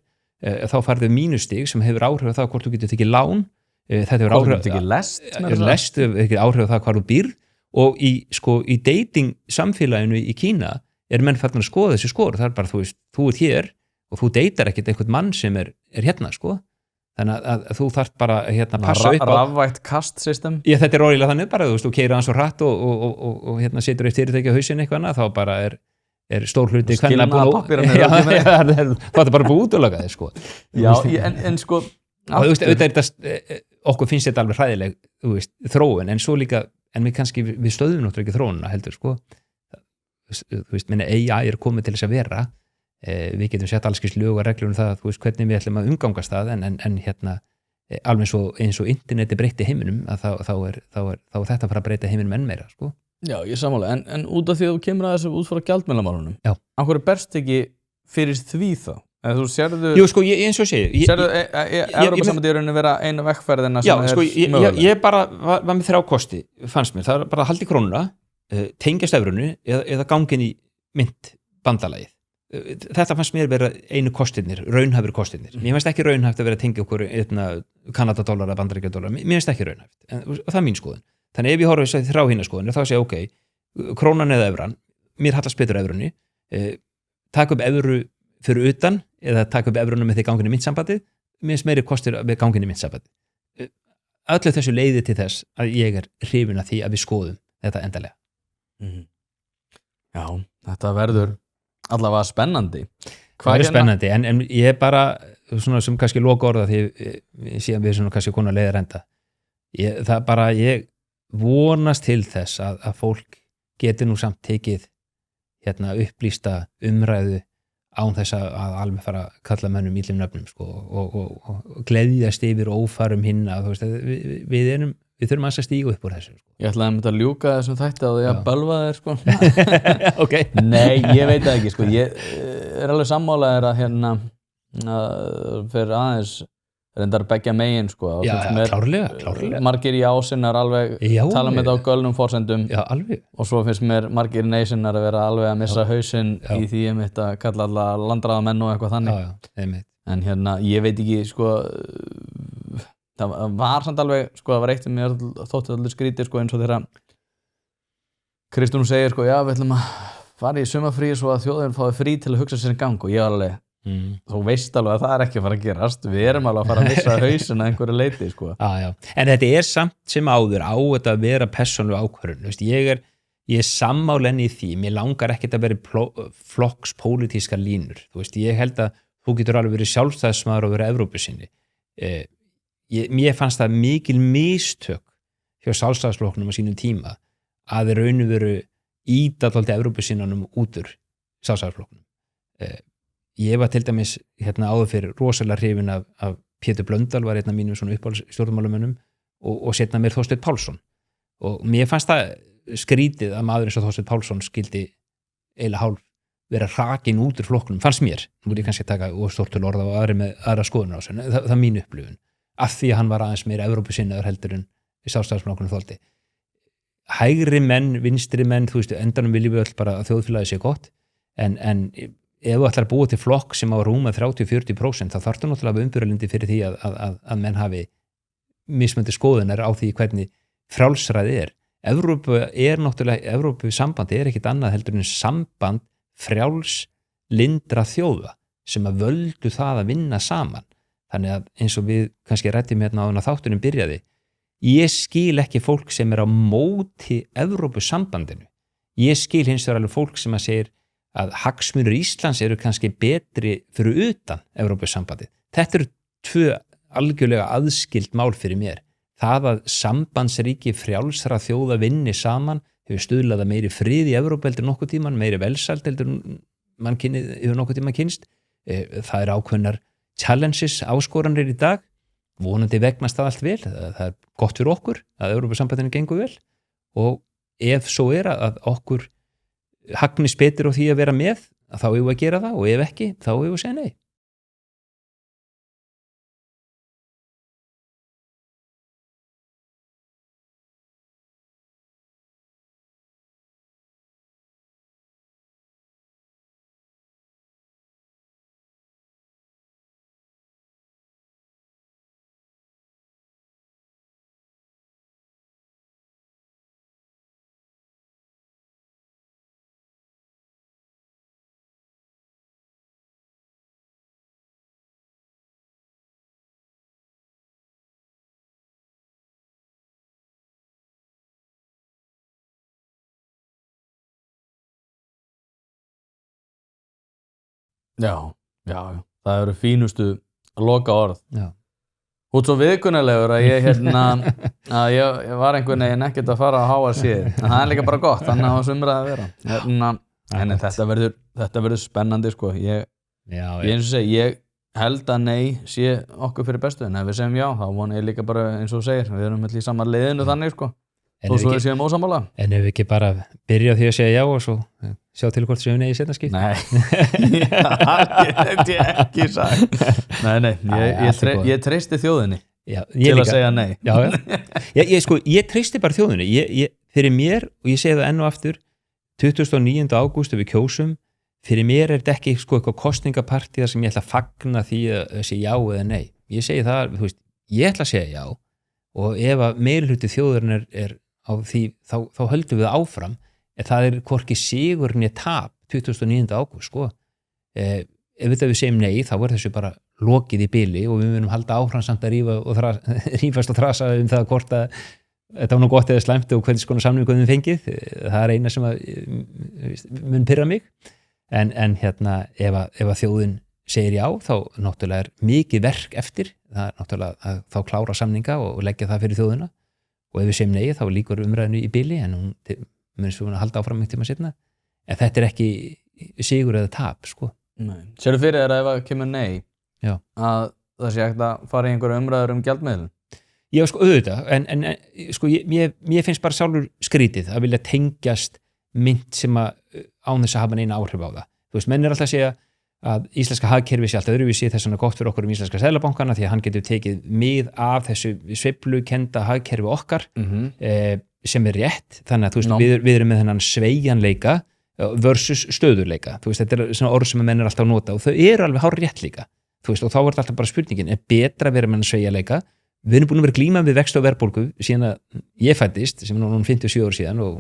þá farðu mínustig sem hefur áhrif á það hvort þú getur tekið lán, þetta hefur áhrif á það hvar þú býrð og í dating samfélaginu í Kína er menn fært að skoða þessi skor, það er bara, þú veist, þú ert hér og þú deytar ekkert einhvern mann sem er hérna, sko, þannig að þú þarft bara passa upp á rafvætt kastsystem. Já, þetta er orðilega þannig bara, þú veist, þú keyrir hann svo hratt og setur eitt fyrirtæki á hausinn eitthvað annað, þá bara er stór hluti skilna pappirinn það er bara búið útulaga þér, sko. Já, en sko og þú veist, okkur finnst þetta alveg hræðileg, þú veist, þróun, en svo líka, en við kannski, við stöðum náttúrulega ekki þróunina heldur, sko, þú veist, minna AI er komið til þess að vera, við getum sett alls skils lög og reglur það, þú veist, hvernig við ætlum að umgangast það, en alveg eins og interneti breytti heiminum, að þá er þetta að fara að breyta heiminum enn meira, sko. Já, ég sammála, en út af því að þú kemur að þessu út frá gjaldmiðlamálunum, af hverju berst ekki fyrir því þá? Þú sérðu... Jú, sko, eins og segi... Sérðu Evrópusambandið í rauninni vera einu veggferðina sem er möguleg? Ég bara var með 3 kosti, fannst mér. Það er bara að halda í krónuna, tengjast evrunu eða gangin í myntbandalagið. Þetta fannst mér vera einu kostirnir, raunhæfur kostirnir. Mér finnst ekki raunhæft að vera að tengja okkur Kanadadollar eða Bandaríkjadollar. Mér finnst ekki raunhæft. Og það er mín skoðun. Þannig ef ég horfa þess að 3 hina skoðunir, þá segja, ok, krónan eða evran, mér hallast betur evrunni, taka upp evru fyrir utan eða taka upp evruna með því gangin í myntsambandið, mér finnst meiri kostir með gangin í myntsambandið. Öllu þessu leiði til þess að ég er hrifinn af því að við skoðum þetta endalega. Já, þetta verður allavega spennandi. Það er spennandi, en ég bara, svona sem kannski loka orða því síðan við svona kannski konar leiðar enda. Ég vonast til þess að fólk geti nú samt tekið upplýsta umræðu án þess að alveg fara að kalla mönnum illum nöfnum, sko, og gleðjast yfir ófarum hinna, þú veist, við þurfum að stíga upp úr þessu, sko. Ég ætlaði að ljúka þessum þætti á því að bölva þér, sko. Okay. Nei, ég veit það ekki, sko. Ég er alveg sammálaður að fyrir aðeins reyndar beggja megin sko. Já, klárlega. Margir já-sinnar alveg tala með þetta á gölnum forsendum alveg. Og svo finnst mér margir nei-sinnar að vera alveg að missa hausinn í því einmitt að kalla alla landráðamenn og eitthvað þannig en hérna, ég veit ekki sko, það var samt alveg sko, það var eitt sem mér þótti allir skrítið sko, eins og þeirra Kristún segir sko, já, við ætlum að fara í sumarfrí svo að þjóðin fái frí til að hugsa sér í gang og ég alveg, þú veist alveg að það ekki að fara að gerast, við erum alveg að fara að missa hausinn að einhverju leiti sko. En þetta samt sem áður á þetta að vera persónuleg ákvörðun, ég er sammálenni í því, mér langar ekkert að vera flokkspólitískar línur, þú veist, ég held að þú getur alveg verið sjálfstæðismaður og verið Evrópusinni, mér fannst það mikil mistök hjá sjálfstæðisflokknum á sínum tíma að þeir raun og veru íta alltaf Evrópusinnanum út úr sjálfstæðisflokknum. Ég var til dæmis áður fyrir rosalega hrifinn af Pétur Blöndal var einn af mínum svona uppáhaldsstjórnmálamönnum og setna mér Þorsteinn Pálsson og mér fannst það skrítið að maður eins og Þorsteinn Pálsson skildi eiginlega hálf vera hrakin út úr flokknum, fannst mér, nú er ég kannski að taka stórtul orða og aðri með aðra skoðunar á þessu, það er mín upplifun, af því að hann var aðeins meira Evrópusinnaður heldur en sjálfstæðisflokkurinn þoldi. Hægri menn, vinstri menn, þú veist, endanum viljum við öll bara að þjóðfélagið sé gott, en ef þú ætlar að búa til flokk sem á rúma 30-40% þá þarftu náttúrulega umbyrjalindi fyrir því að menn hafi mismöndi skoðunar á því hvernig frjálsræði er. Evrópusambandi er ekkit annað heldur en samband frjálslindra þjóða sem að völdu það að vinna saman. Þannig að eins og við kannski rættum hérna á að þáttunum byrjaði, ég skil ekki fólk sem er á móti Evrópusambandinu. Ég skil hins vegar alveg fólk sem að segir að hagsmunir Íslands eru kannski betri fyrir utan Evrópusambandið. Þetta eru tvö algjörlega aðskild mál fyrir mér. Það að sambandsríki frjálsra þjóða vinni saman hefur stuðlað að meiri frið í Evrópu heldur nokkuð tíman, meiri velsæld heldur mannkynið hefur nokkuð tíman kynst. Það eru ákveðnar challenges, áskoranir í dag. Vonandi vegnast það allt vel. Það er gott fyrir okkur að Evrópusambandinu gengur vel og ef svo er að okkur hagnist betur á því að vera með, þá hefur við að gera það og ef ekki, þá hefur við að segja nei. Já, það eru fínustu loka orð. Já. Út svo viðkunnalegur að ég að ég var einhvern veginn ekkert að fara að háa sér, en það er líka bara gott, þannig að það sumraði að vera. En þetta verður spennandi sko. Ég eins og segi, ég held að nei sé okkur fyrir bestu, en ef við segjum já, þá vona ég líka bara eins og þú segir, við erum í sama liðinu þannig sko. Og svo við séum ósammála. En ef við ekki bara byrja á því að segja já og svo sjá til hvort séum nei í seinna skipt? Nei, það er ekki sagt. Nei, ég treysti þjóðinni til að segja nei. Ég treysti bara þjóðinni. Fyrir mér, og ég segi það enn og aftur, 29. ágúst við kjósum, fyrir mér er þetta ekki eitthvað kosningapartíða sem ég ætla að fagna því að segja já eða nei. Ég segi það, þú veist, ég ætla að segja já og ef að meirihluti þjóðurinn er á því, þá höldum við áfram, en það er hvorki sigur né tap 29. ágúst, sko. Ef við segjum nei, þá er þessu bara lokið í bili og við munum halda áfram samt að rífast og þrasa það hvort að þetta var nú gott eða slæmt og hvernig skona samningu við fengið. Það er eina sem mun pirra mig. En ef að þjóðin segir já, þá náttúrulega er mikið verk eftir. Það er náttúrulega að þá klára samninga og leggja það fyrir þjóðina. Og ef við segjum nei, þá líkur umræðinu í bili, en hún mun svo að halda áfram einhvern tíma seinna. En þetta er ekki sigur eða tap, sko. Nei. Sérðu fyrir þér að ef það kemur nei, að það sé ekkert að fara í einhverju umræður gjaldmiðlun? Já, sko, auðvitað, en sko, mér finnst bara sjálfur skrítið að vilja tengjast mynt sem að án þess að hafa neina áhrif á það. Þú veist, menn er alltaf að segja að íslenska hagkerfi sé allt öðruvísi, þess vegna gott fyrir okkur íslenska seðlabankana því að hann getur tekið mið af þessu sveiflukennda hagkerfi okkar sem rétt, þannig að þú veist, við erum með þennan sveigjanleika versus stöðuleika, þú veist, þetta er svona orð sem menn alltaf að nota og þau eru alveg hár rétt líka, þú veist, og þá er þetta alltaf bara spurningin, er betra að vera með sveigjanleika? Við erum búin að vera glíma við vexti og verðbólgu síðan að ég fæddist, sem er núna 57 ár síðan og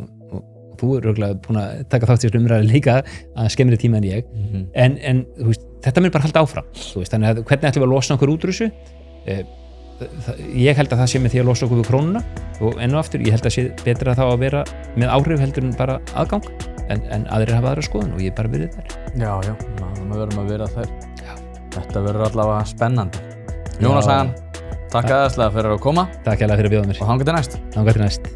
þú er örugglega búin að taka þátt í þessu umræðu líka að skemmri tíma en ég, en þú veist, þetta mun bara halda áfram, þú veist, þannig að hvernig ætlum við að losna okkur út úr þessu? Ég held að það sé með því að losa okkur við krónuna og enn og aftur, ég held að sé betra þá að vera með áhrif heldur en bara aðgang, en aðrir hafa aðra skoðun og ég bara verið þar. Já, við verðum að vera þær. Þetta verður allavega spennandi. Jónas Hagan, takk aðeinslega fyrir að koma. Takk hérlega fyrir að bjóða mér. Og þangað til næst. Þangað til næst.